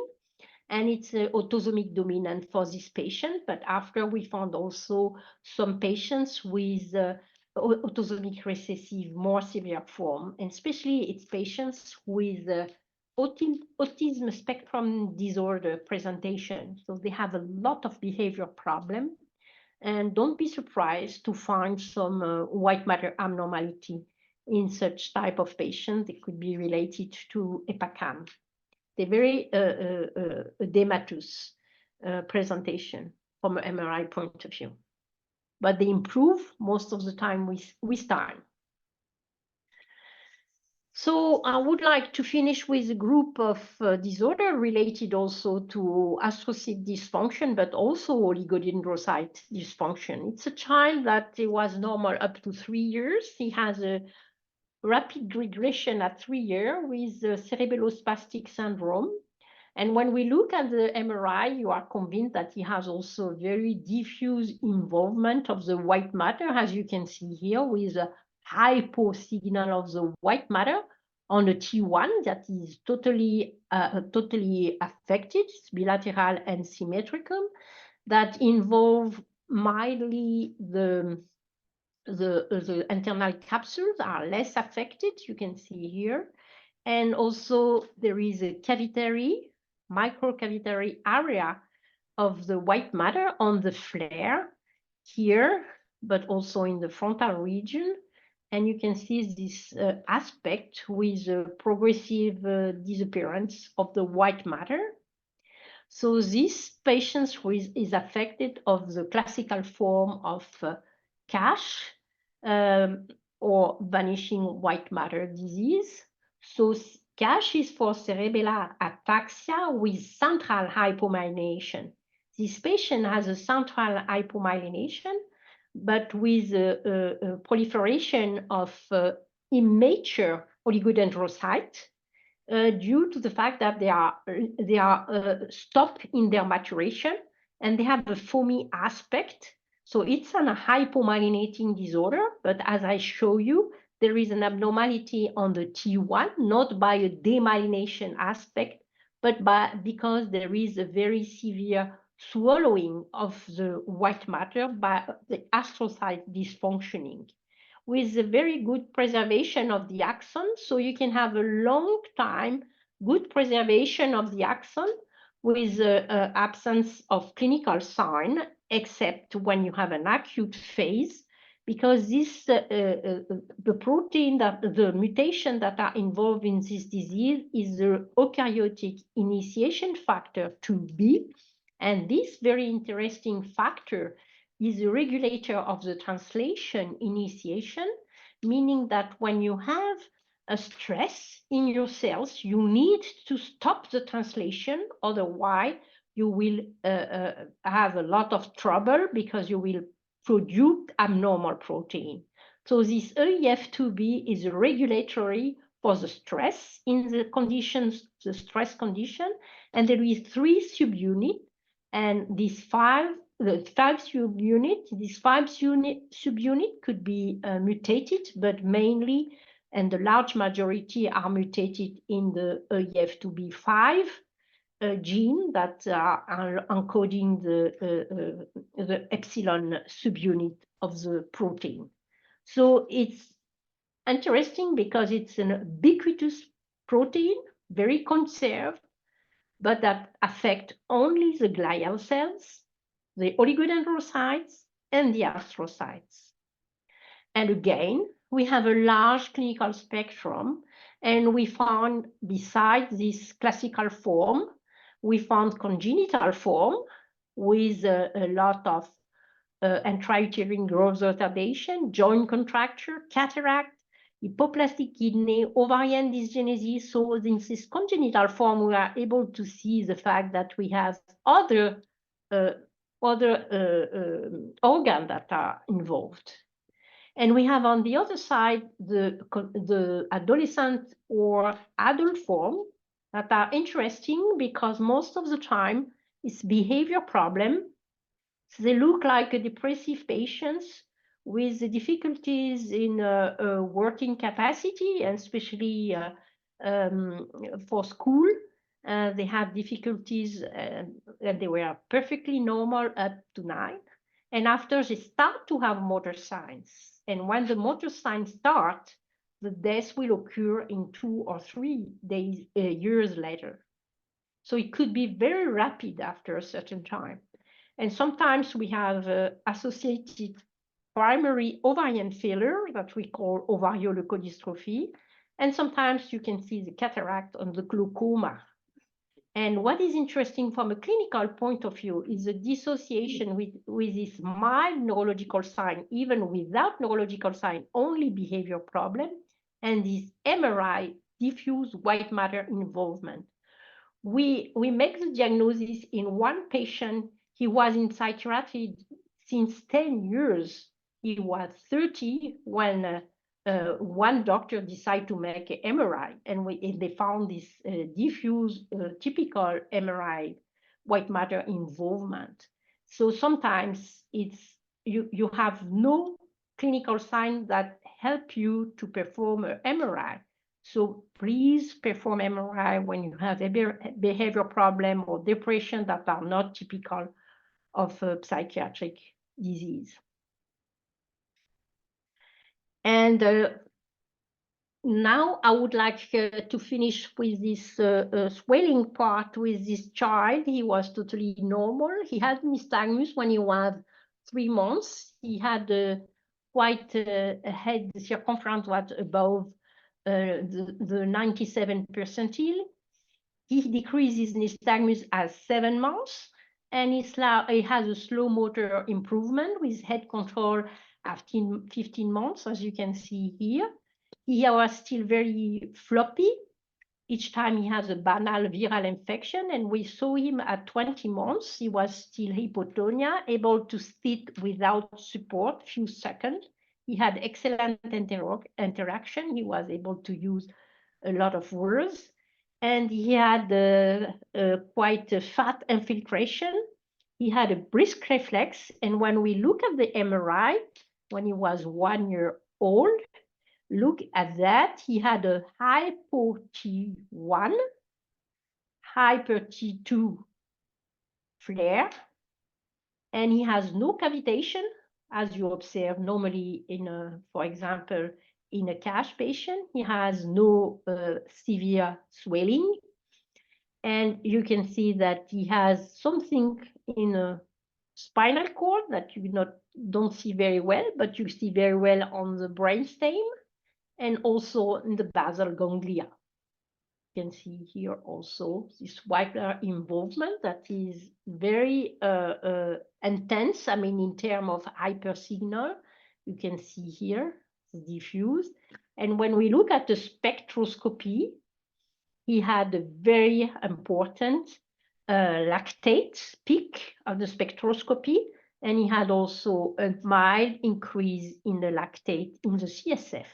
And it's autosomic dominant for this patient. But after, we found also some patients with autosomic recessive, more severe form, and especially it's patients with autism spectrum disorder presentation. So they have a lot of behavior problem. And don't be surprised to find some white matter abnormality in such type of patients. It could be related to EPACAM. They're very edematous presentation from an MRI point of view. But they improve most of the time with time. So I would like to finish with a group of disorder related also to astrocyte dysfunction, but also oligodendrocyte dysfunction. It's a child that was normal up to 3 years. He has a rapid regression at 3 years with cerebellospastic syndrome. And when we look at the MRI, you are convinced that he has also very diffuse involvement of the white matter, as you can see here, with a hypo signal of the white matter on a T1 that is totally affected. It's bilateral and symmetrical, that involve mildly the internal capsules are less affected, you can see here. And also there is a cavitary, microcavitary area of the white matter on the flare here, but also in the frontal region. And you can see this aspect with a progressive disappearance of the white matter. So this patient is affected of the classical form of CASH or vanishing white matter disease. So CASH is for cerebellar ataxia with central hypomyelination. This patient has a central hypomyelination, but with a proliferation of immature oligodendrocytes due to the fact that they are stopped in their maturation, and they have a foamy aspect. So it's a hypomyelinating disorder, but as I show you, there is an abnormality on the T1, not by a demyelination aspect, but because there is a very severe swallowing of the white matter by the astrocyte dysfunctioning, with a very good preservation of the axon. So you can have a long time good preservation of the axon with absence of clinical sign, except when you have an acute phase, because this the protein that the mutation that are involved in this disease is the eukaryotic initiation factor 2B, and this very interesting factor is a regulator of the translation initiation, meaning that when you have a stress in your cells, you need to stop the translation, otherwise you will have a lot of trouble because you will produce abnormal protein. So this EIF2B is regulatory for the stress in the conditions, the stress condition, and there is 3 subunits, and these 5 subunit could be mutated, but mainly, and the large majority are mutated in the EIF2B5 gene that are encoding the epsilon subunit of the protein. So it's interesting because it's an ubiquitous protein, very conserved, but that affect only the glial cells, the oligodendrocytes, and the astrocytes. And again, we have a large clinical spectrum, and we found, besides this classical form, we found congenital form with a lot of intrauterine growth retardation, joint contracture, cataract, hypoplastic kidney, ovarian dysgenesis. So in this congenital form, we are able to see the fact that we have other organs that are involved. And we have on the other side the adolescent or adult form that are interesting because most of the time it's behavior problem. So they look like depressive patients with the difficulties in working capacity, and especially for school. They have difficulties, and they were perfectly normal up to 9. And after they start to have motor signs. And when the motor signs start, the death will occur in 2 or 3 days, years later. So it could be very rapid after a certain time. And sometimes we have associated primary ovarian failure that we call ovario-leukodystrophy. And sometimes you can see the cataract on the glaucoma. And what is interesting from a clinical point of view is the dissociation with this mild neurological sign, even without neurological sign, only behavior problem, and this MRI diffuse white matter involvement. We make the diagnosis in one patient. He was in psychiatry since 10 years. He was 30 when one doctor decided to make an MRI, and they found this diffuse typical MRI white matter involvement. So sometimes it's you have no clinical sign that help you to perform an MRI. So please perform MRI when you have a behavior problem or depression that are not typical of a psychiatric disease. And now I would like to finish with this swelling part with this child. He was totally normal. He had nystagmus when he was 3 months. He had quite a head circumference was above the 97th percentile. He decreases nystagmus at 7 months, and he has a slow motor improvement with head control after 15 months, as you can see here. He was still very floppy. Each time he has a banal viral infection, and we saw him at 20 months. He was still hypotonia, able to sit without support few seconds. He had excellent interaction. He was able to use a lot of words, and he had quite a fat infiltration. he had a brisk reflex. And when we look at the MRI, when he was 1 year old, look at that. He had a hypo T1, hyper T2 flare, and he has no cavitation, as you observe normally in a, for example, in a CASH patient. He has no severe swelling. And you can see that he has something in a spinal cord that you don't see very well, but you see very well on the brainstem and also in the basal ganglia. You can see here also this white matter involvement that is very intense. I mean, in terms of hypersignal, you can see here it's diffused. And when we look at the spectroscopy, he had a very important lactate peak of the spectroscopy, and he had also a mild increase in the lactate in the CSF.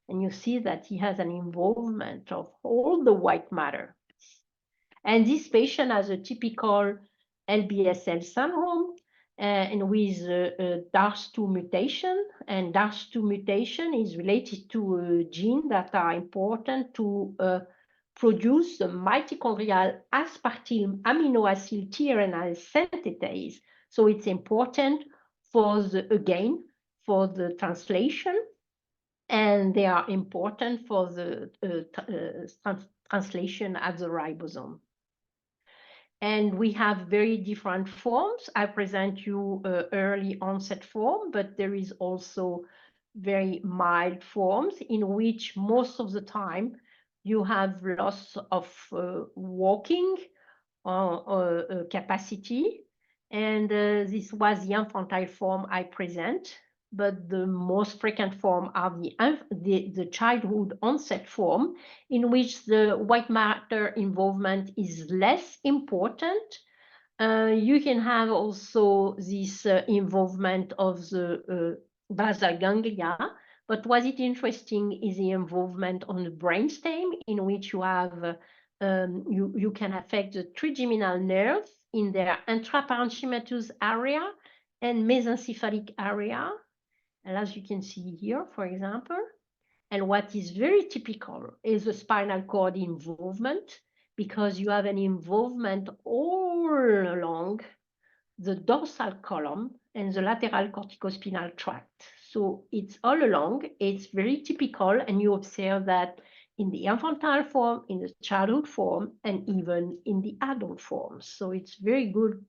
And you see that he has an involvement of all the white matter. And this patient has a typical LBSL syndrome and with DARS2 mutation. And DARS2 mutation is related to a gene that are important to produce the mitochondrial aspartyl amino acid tRNA synthetase. So it's important for for the translation, and they are important for the translation at the ribosome. And we have very different forms. I present you early onset form, but there is also very mild forms in which most of the time you have loss of walking capacity. And this was the infantile form I present, but the most frequent form are the childhood onset form, in which the white matter involvement is less important. You can have also this involvement of the basal ganglia, but what is interesting is the involvement on the brainstem, in which you have you can affect the trigeminal nerves in their intraparenchymatous area and mesencephalic area. And as you can see here, for example, and what is very typical is the spinal cord involvement, because you have an involvement all along the dorsal column and the lateral corticospinal tract. So it's all along, it's very typical, and you observe that in the infantile form, in the childhood form, and even in the adult form. So it's very good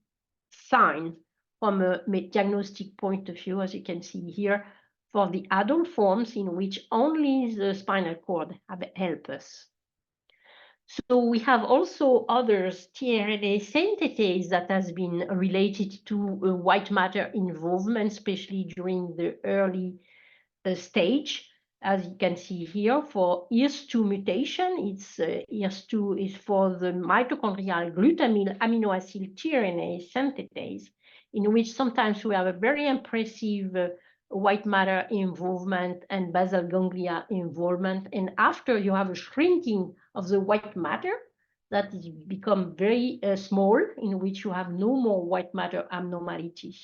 sign from a diagnostic point of view, as you can see here, for the adult forms in which only the spinal cord have helped us. So we have also others tRNA synthetase that has been related to white matter involvement, especially during the early stage. As you can see here, for ERS2 mutation, it's ERS2 is for the mitochondrial glutamyl amino acid tRNA synthetase, in which sometimes we have a very impressive white matter involvement and basal ganglia involvement. And after you have a shrinking of the white matter that is become very small, in which you have no more white matter abnormality.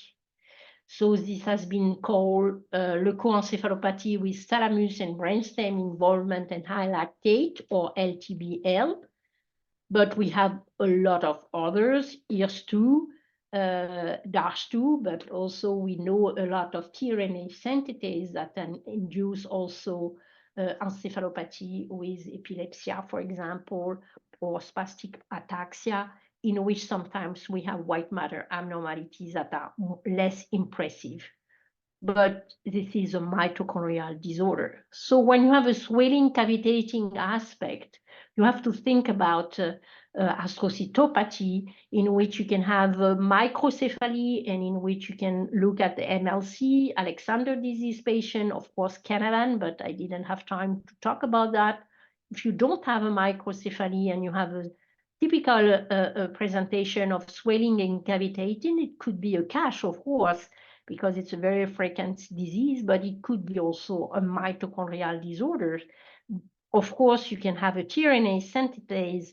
So this has been called leukoencephalopathy with thalamus and brainstem involvement and high lactate, or LTBL. But we have a lot of others, ERS2, DARS2, but also we know a lot of tRNA synthetase that can induce also encephalopathy with epilepsy, for example, or spastic ataxia, in which sometimes we have white matter abnormalities that are less impressive. But this is a mitochondrial disorder. So when you have a swelling cavitating aspect, you have to think about astrocytopathy, in which you can have microcephaly, and in which you can look at the MLC, Alexander disease patient, of course, Canavan, but I didn't have time to talk about that. If you don't have a microcephaly and you have a typical presentation of swelling and cavitating, it could be a CASH, of course, because it's a very frequent disease, but it could be also a mitochondrial disorder. Of course, you can have a tRNA synthetase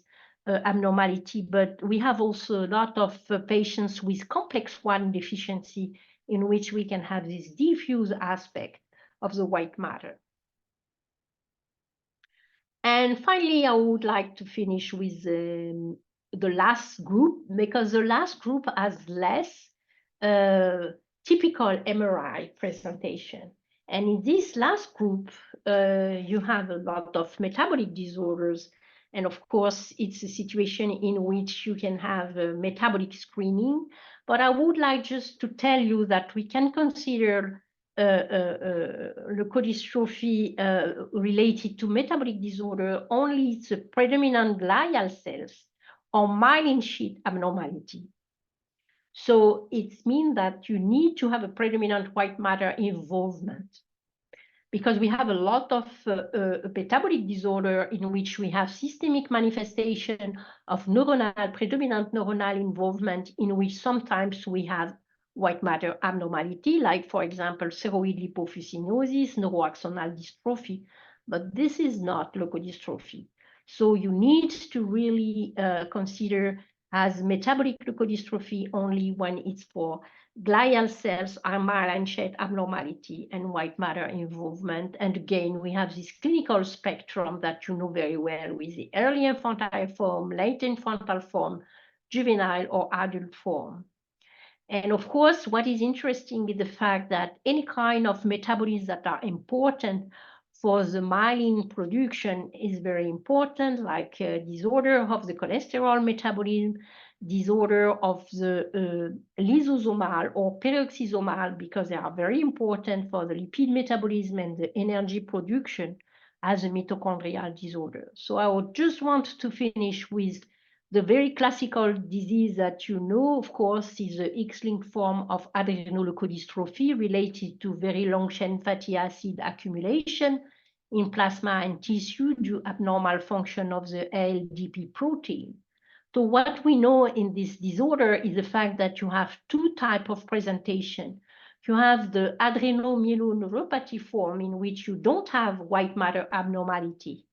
abnormality, but we have also a lot of patients with complex 1 deficiency in which we can have this diffuse aspect of the white matter. And finally, I would like to finish with the last group, because the last group has less typical MRI presentation. And in this last group, you have a lot of metabolic disorders. And of course, it's a situation in which you can have metabolic screening. But I would like just to tell you that we can consider leukodystrophy related to metabolic disorder only the predominant glial cells or myelin sheath abnormality. So it means that you need to have a predominant white matter involvement, because we have a lot of metabolic disorder in which we have systemic manifestation of predominant neuronal involvement, in which sometimes we have white matter abnormality, like, for example, ceroid lipofuscinosis, neuroaxonal dystrophy, but this is not leukodystrophy. So you need to really consider as metabolic leukodystrophy only when it's for glial cells or myelin sheath abnormality and white matter involvement. And again, we have this clinical spectrum that you know very well, with the early infantile form, late infantile form, juvenile or adult form. And of course, what is interesting is the fact that any kind of metabolisms that are important for the myelin production is very important, like disorder of the cholesterol metabolism, disorder of the lysosomal or peroxisomal, because they are very important for the lipid metabolism and the energy production as a mitochondrial disorder. So I would just want to finish with the very classical disease that you know, of course, is the X-linked form of adrenoleukodystrophy related to very long-chain fatty acid accumulation in plasma and tissue due to abnormal function of the ALDP protein. So what we know in this disorder is the fact that you have two types of presentation. You have the adrenomyeloneuropathy form, in which you don't have white matter abnormality,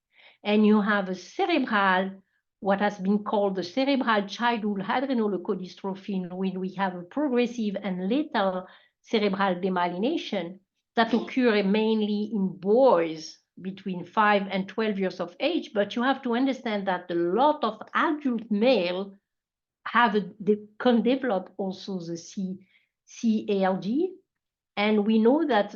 and you have a cerebral, what has been called the cerebral childhood adrenoleukodystrophy, in which we have a progressive and lethal cerebral demyelination that occur mainly in boys between 5 and 12 years of age. But you have to understand that a lot of adult males can develop also the CALD, and we know that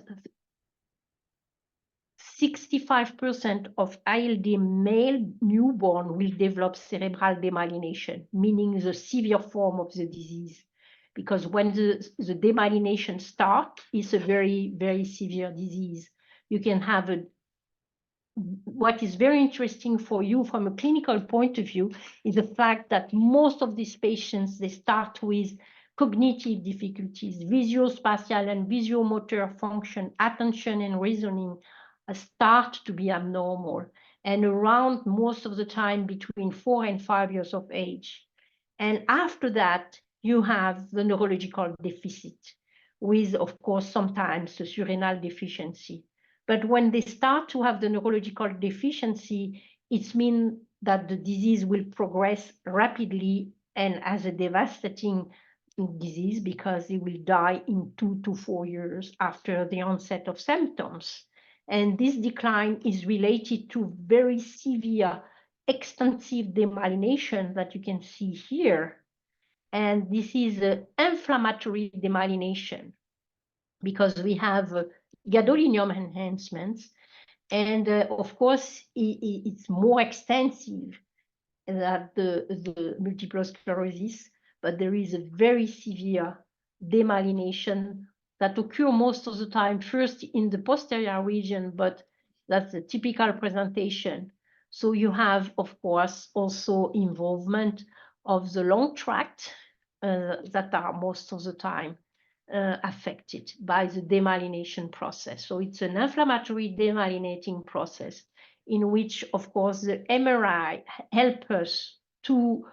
65% of ILD male newborn will develop cerebral demyelination, meaning the severe form of the disease. Because when the demyelination starts, it's a very, very severe disease. You can have what is very interesting for you from a clinical point of view is the fact that most of these patients, they start with cognitive difficulties, visuospatial and visuomotor function, attention and reasoning start to be abnormal, and around most of the time between 4 and 5 years of age. And after that, you have the neurological deficit with, of course, sometimes the surrenal deficiency. But when they start to have the neurological deficiency, it means that the disease will progress rapidly and as a devastating disease, because it will die in 2 to 4 years after the onset of symptoms. And this decline is related to very severe, extensive demyelination that you can see here. And this is an inflammatory demyelination, because we have gadolinium enhancements. And of course, it's more extensive than the multiple sclerosis, but there is a very severe demyelination that occur most of the time first in the posterior region, but that's a typical presentation. So you have, of course, also involvement of the lung tract that are most of the time affected by the demyelination process. So it's an inflammatory demyelinating process in which, of course, the MRI helps us to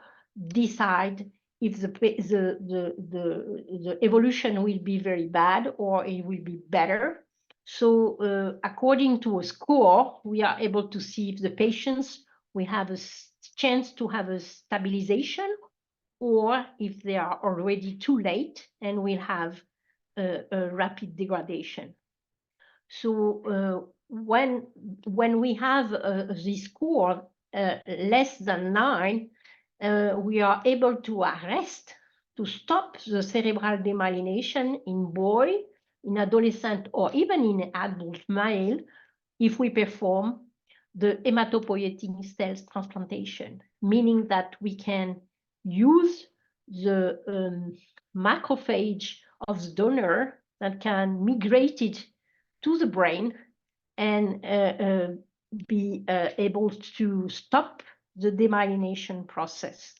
decide if the evolution will be very bad or it will be better. So according to a score, we are able to see if the patients we have a chance to have a stabilization, or if they are already too late and we'll have a rapid degradation. So when we have this score less than 9, we are able to arrest, to stop the cerebral demyelination in boy, in adolescent, or even in adult male if we perform the hematopoietic cells transplantation, meaning that we can use the macrophage of the donor that can migrate it to the brain and be able to stop the demyelination process.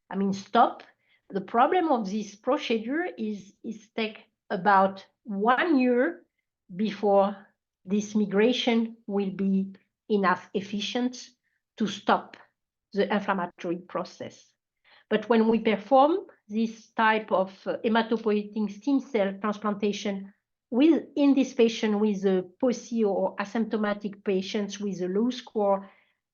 I mean, stop. The problem of this procedure is take about 1 year before this migration will be enough efficient to stop the inflammatory process. But when we perform this type of hematopoietic stem cell transplantation in this patient with a POCI or asymptomatic patients with a low score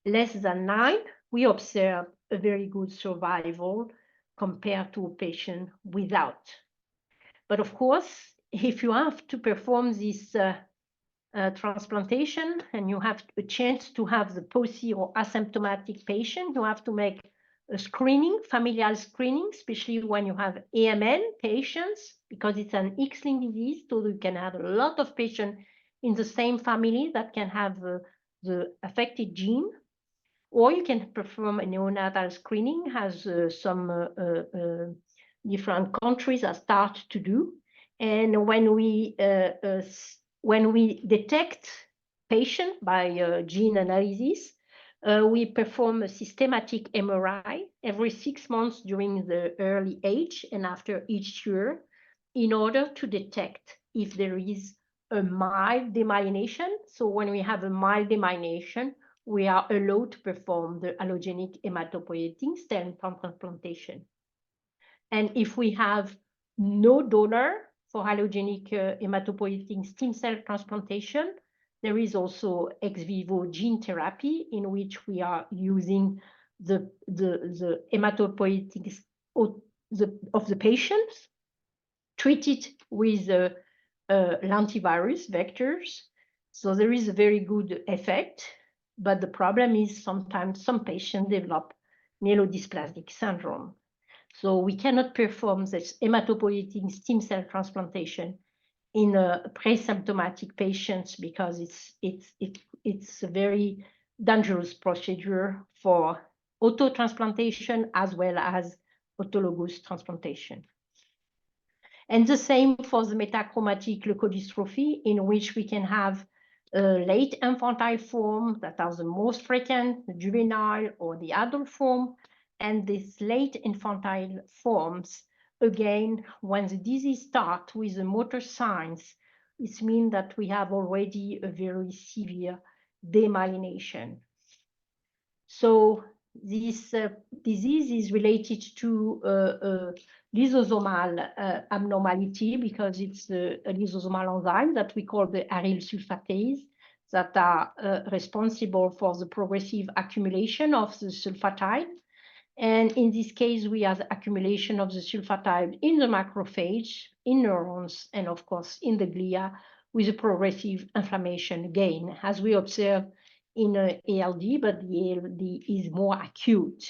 less than 9, we observe a very good survival compared to a patient without. But of course, if you have to perform this transplantation and you have a chance to have the POCI or asymptomatic patient, you have to make a screening, familial screening, especially when you have AMN patients, because it's an X-linked disease, so you can have a lot of patients in the same family that can have the affected gene. Or you can perform a neonatal screening, as some different countries are start to do. And when we detect patient by gene analysis, we perform a systematic MRI every 6 months during the early age and after each year in order to detect if there is a mild demyelination. So when we have a mild demyelination, we are allowed to perform the allogenic hematopoietic stem transplantation. And if we have no donor for allogenic hematopoietic stem cell transplantation, there is also ex vivo gene therapy in which we are using the hematopoietic of the patients treated with lentivirus vectors. So there is a very good effect, but the problem is sometimes some patients develop myelodysplastic syndrome. So we cannot perform this hematopoietic stem cell transplantation in pre-symptomatic patients because it's a very dangerous procedure for auto-transplantation as well as autologous transplantation. And the same for the metachromatic leukodystrophy, in which we can have late infantile form that are the most frequent, the juvenile or the adult form. And these late infantile forms, again, when the disease starts with the motor signs, it means that we have already a very severe demyelination. So this disease is related to lysosomal abnormality, because it's a lysosomal enzyme that we call the aryl sulfatase that are responsible for the progressive accumulation of the sulfatide. And in this case, we have accumulation of the sulfatide in the macrophage, in neurons, and of course in the glia, with a progressive inflammation again, as we observe in ALD, but the ALD is more acute.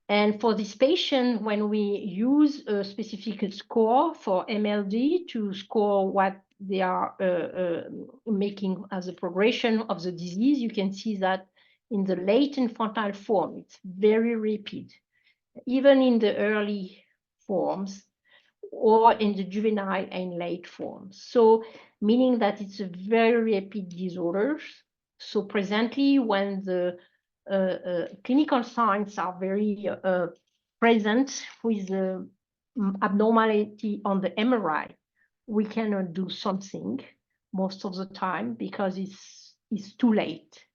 And for this patient, when we use a specific score for MLD to score what they are making as a progression of the disease, you can see that in the late infantile form, it's very rapid, even in the early forms or in the juvenile and late forms. So meaning that it's a very rapid disorder. So presently, when the clinical signs are very present with the abnormality on the MRI, we cannot do something most of the time because it's too late.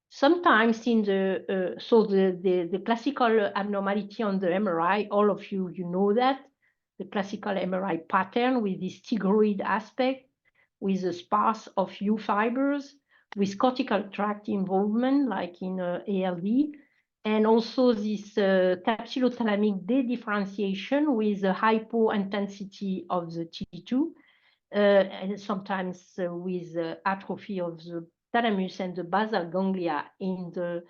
Sometimes in the the classical abnormality on the MRI, all of you know that the classical MRI pattern with this tigroid aspect with the sparse of U fibers, with cortical tract involvement, like in ALD, and also this capsulothalamic dedifferentiation with a hypo-intensity of the T2, and sometimes with atrophy of the thalamus and the basal ganglia in the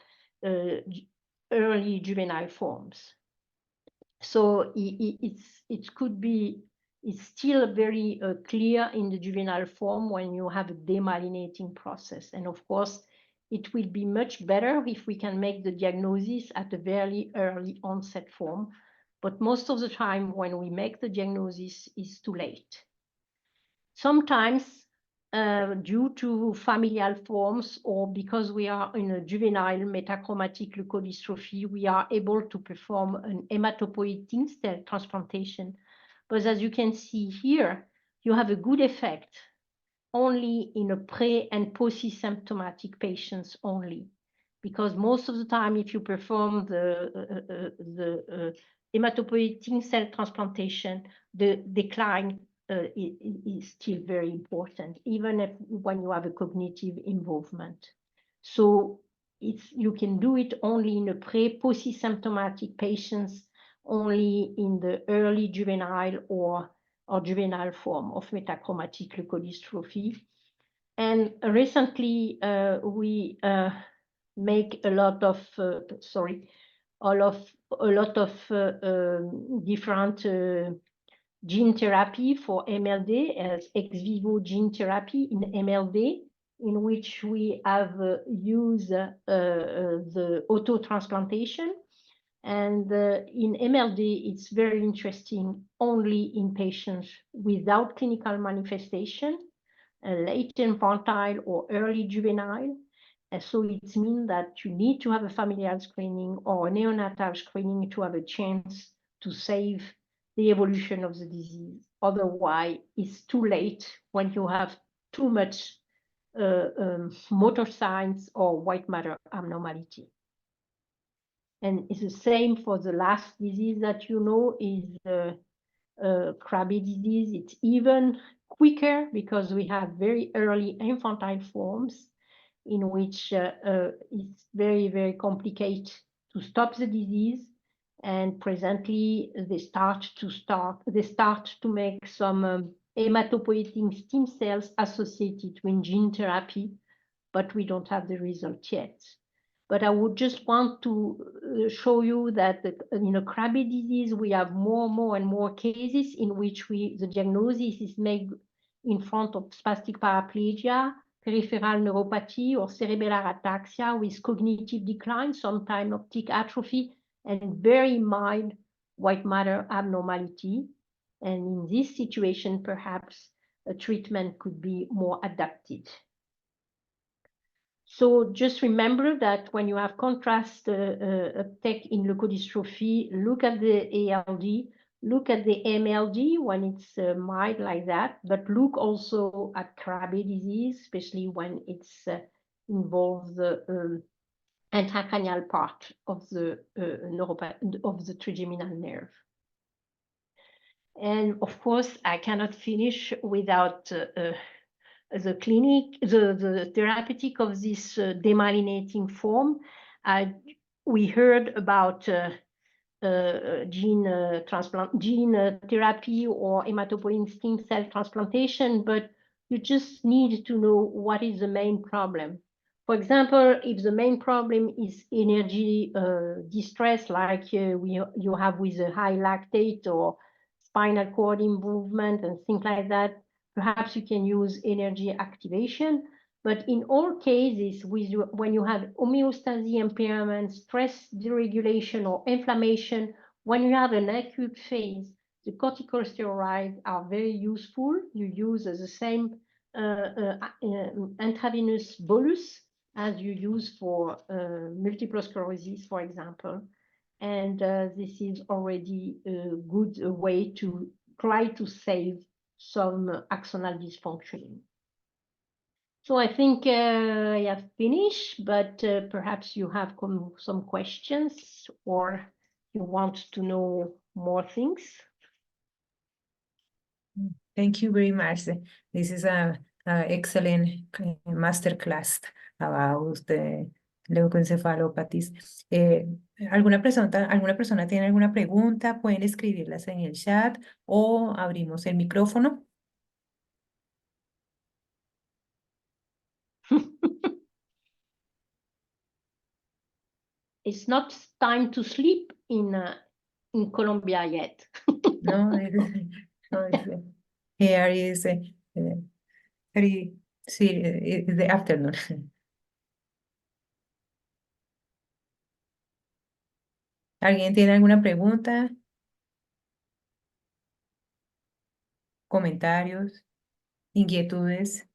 early juvenile forms. So it's still very clear in the juvenile form when you have a demyelinating process. And of course, it will be much better if we can make the diagnosis at a very early onset form. But most of the time when we make the diagnosis, it's too late. Sometimes due to familial forms or because we are in a juvenile metachromatic leukodystrophy, we are able to perform an hematopoietic cell transplantation. But as you can see here, you have a good effect only in a pre- and post-symptomatic patients only. Because most of the time, if you perform the hematopoietic cell transplantation, the decline is still very important, even when you have a cognitive involvement. So you can do it only in a post-symptomatic patients, only in the early juvenile or juvenile form of metachromatic leukodystrophy. And recently we make a lot of different gene therapy for MLD as ex vivo gene therapy in MLD, in which we have used the auto transplantation. And in MLD, it's very interesting only in patients without clinical manifestation, late infantile or early juvenile. And so it means that you need to have a familial screening or a neonatal screening to have a chance to save the evolution of the disease. Otherwise, it's too late when you have too much motor signs or white matter abnormality. And it's the same for the last disease that you know is Krabbe disease. It's even quicker because we have very early infantile forms in which it's very, very complicated to stop the disease. And presently, they start to make some hematopoietic stem cells associated with gene therapy, but we don't have the result yet. But I would just want to show you that in a Krabbe disease, we have more and more cases in which the diagnosis is made in front of spastic paraplegia, peripheral neuropathy, or cerebellar ataxia with cognitive decline, sometimes optic atrophy, and very mild white matter abnormality. And in this situation, perhaps a treatment could be more adapted. So just remember that when you have contrast uptake in leukodystrophy, look at the ALD, look at the MLD when it's mild like that, but look also at Krabbe disease, especially when it's involves the intracranial part of the trigeminal nerve. And of course, I cannot finish without the therapeutic of this demyelinating form. We heard about gene therapy or hematopoietic stem cell transplantation, but you just need to know what is the main problem. For example, if the main problem is energy distress, like you have with a high lactate or spinal cord involvement and things like that, perhaps you can use energy activation. But in all cases, when you have homeostasis impairment, stress deregulation, or inflammation, when you have an acute phase, the corticosteroids are very useful. You use the same intravenous bolus as you use for multiple sclerosis, for example. And this is already a good way to try to save some axonal dysfunction. So I think I have finished, but perhaps you have some questions or you want to know more things. Thank you very much. This is an excellent masterclass. about the leukoencephalopathies. ¿Alguna persona tiene alguna pregunta? Pueden escribirlas en el chat o abrimos el micrófono. It's not time to sleep in Colombia yet. No, here is 3, sí, it's the afternoon. ¿Alguien tiene alguna pregunta? ¿Comentarios? ¿Inquietudes?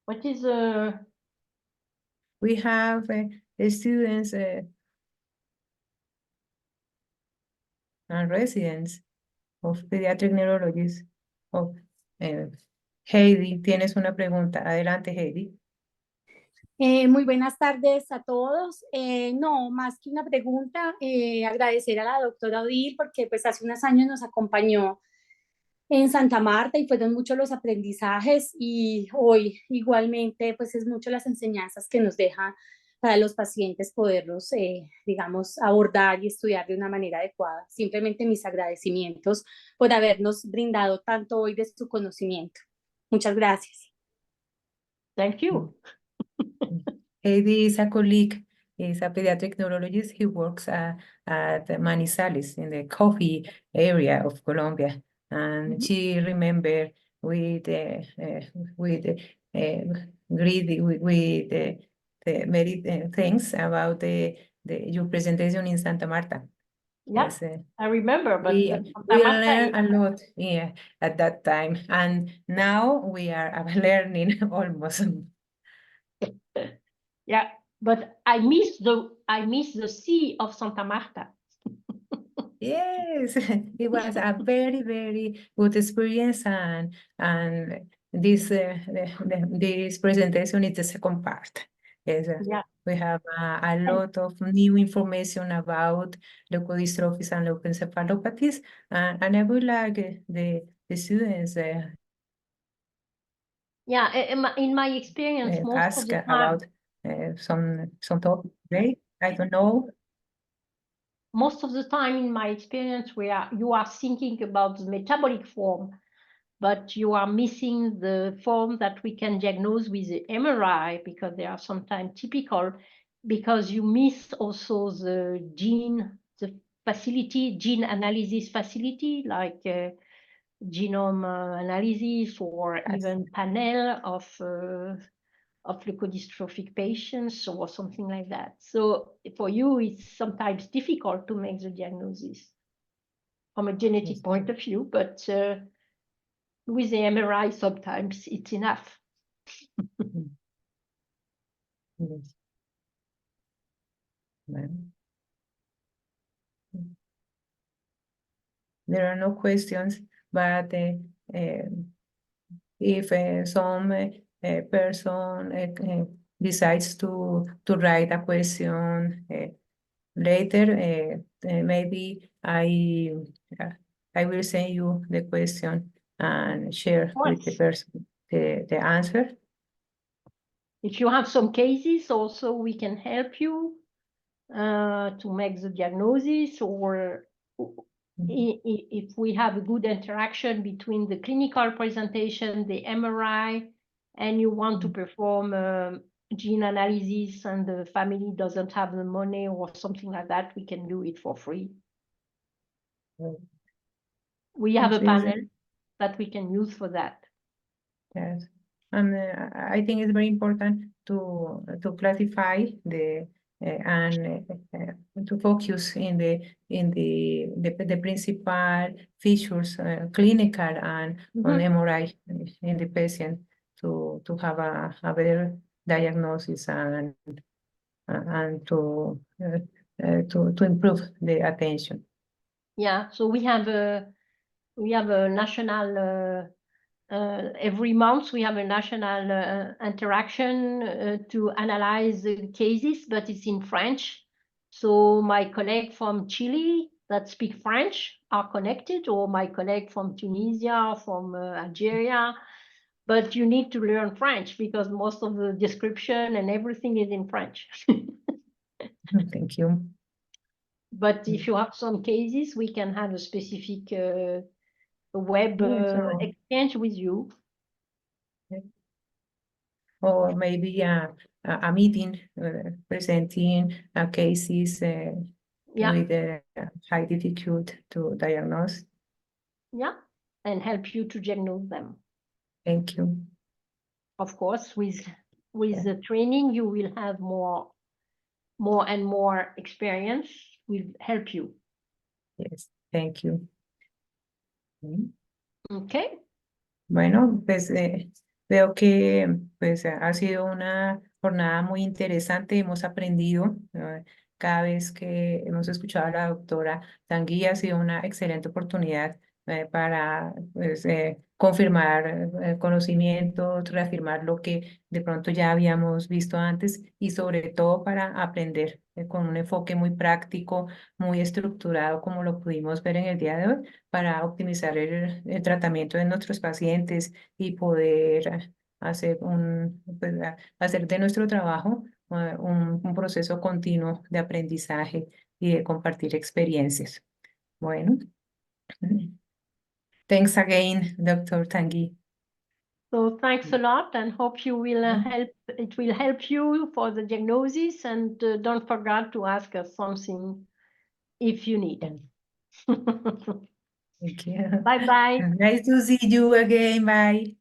What is We have students and residents of pediatric neurologists. Oh, Heidi, tienes una pregunta. Adelante, Heidi. Muy buenas tardes a todos. No, más que una pregunta, agradecer a la doctora Odile porque pues hace unos años nos acompañó en Santa Marta y fueron muchos los aprendizajes y hoy igualmente pues es mucho las enseñanzas que nos deja para los pacientes poderlos, digamos, abordar y estudiar de una manera adecuada. Simplemente mis agradecimientos por habernos brindado tanto hoy de su conocimiento. Muchas gracias. Thank you. Heidi is a colleague, is a pediatric neurologist. He works at Manizales in the coffee area of Colombia. And she remember with greedy with the many things about your presentation in Santa Marta. Yeah, Yes, I remember, but we Santa learned Marta a lot, yeah, at that time, and now we are learning almost. yeah, but I miss the sea of Santa Marta. Yes, it was a very, very good experience, and this this presentation is the second part. Yes, Yeah. we have a lot of new information about leukodystrophies and leukoencephalopathies, and I would like the students Yeah, in my experience, most of ask the time, about some topic, right? I don't know. most of the time in my experience, you are thinking about the metabolic form, but you are missing the form that we can diagnose with the MRI because they are sometimes typical, because you miss also the gene analysis facility, like genome analysis or Yes. even panel of leukodystrophic patients or something like that. So for you, it's sometimes difficult to make the diagnosis from a genetic Yes. point of view, but with the MRI, sometimes it's enough. Yes. Well, there are no questions, but if some person decides to write a question later, maybe I will send you the question and share with the person the answer. If you have some cases, also we can help you to make the diagnosis, or if we have a good interaction between the clinical presentation, the MRI, and you want to perform gene analysis and the family doesn't have the money or something like that, we can do it for free. We have a panel that we can use for that. Yes, and I think it's very important to classify the and to focus in the principal features, clinical and on MRI in the patient to have a better diagnosis and to improve the attention. Yeah, so we have a national. Every month we have a national interaction to analyze the cases, but it's in French. So my colleague from Chile that speak French are connected, or my colleague from Tunisia, from Algeria. but you need to learn French because most of the description and everything is in French. Thank you. But if you have some cases, we can have a specific web exchange with you. Or maybe a meeting presenting cases with high difficulty to diagnose. Yeah, and help you to diagnose them. Thank you. Of course, with the training, you will have more and more experience. Will help you. Yes, thank you. Okay. Bueno, pues veo que pues, ha sido una jornada muy interesante. Hemos aprendido cada vez que hemos escuchado a la doctora Tanguy. Ha sido una excelente oportunidad para pues, confirmar conocimientos, reafirmar lo que de pronto ya habíamos visto antes y sobre todo para aprender con un enfoque muy práctico, muy estructurado, como lo pudimos ver en el día de hoy, para optimizar el tratamiento de nuestros pacientes y poder hacer, pues, hacer de nuestro trabajo un proceso continuo de aprendizaje y de compartir experiencias. Bueno. Thanks again, Dr. Tanguy. So thanks a lot, and hope you will help. It will help you for the diagnosis, and don't forget to ask us something if you need. Thank you. Bye bye. Nice to see you again. Bye.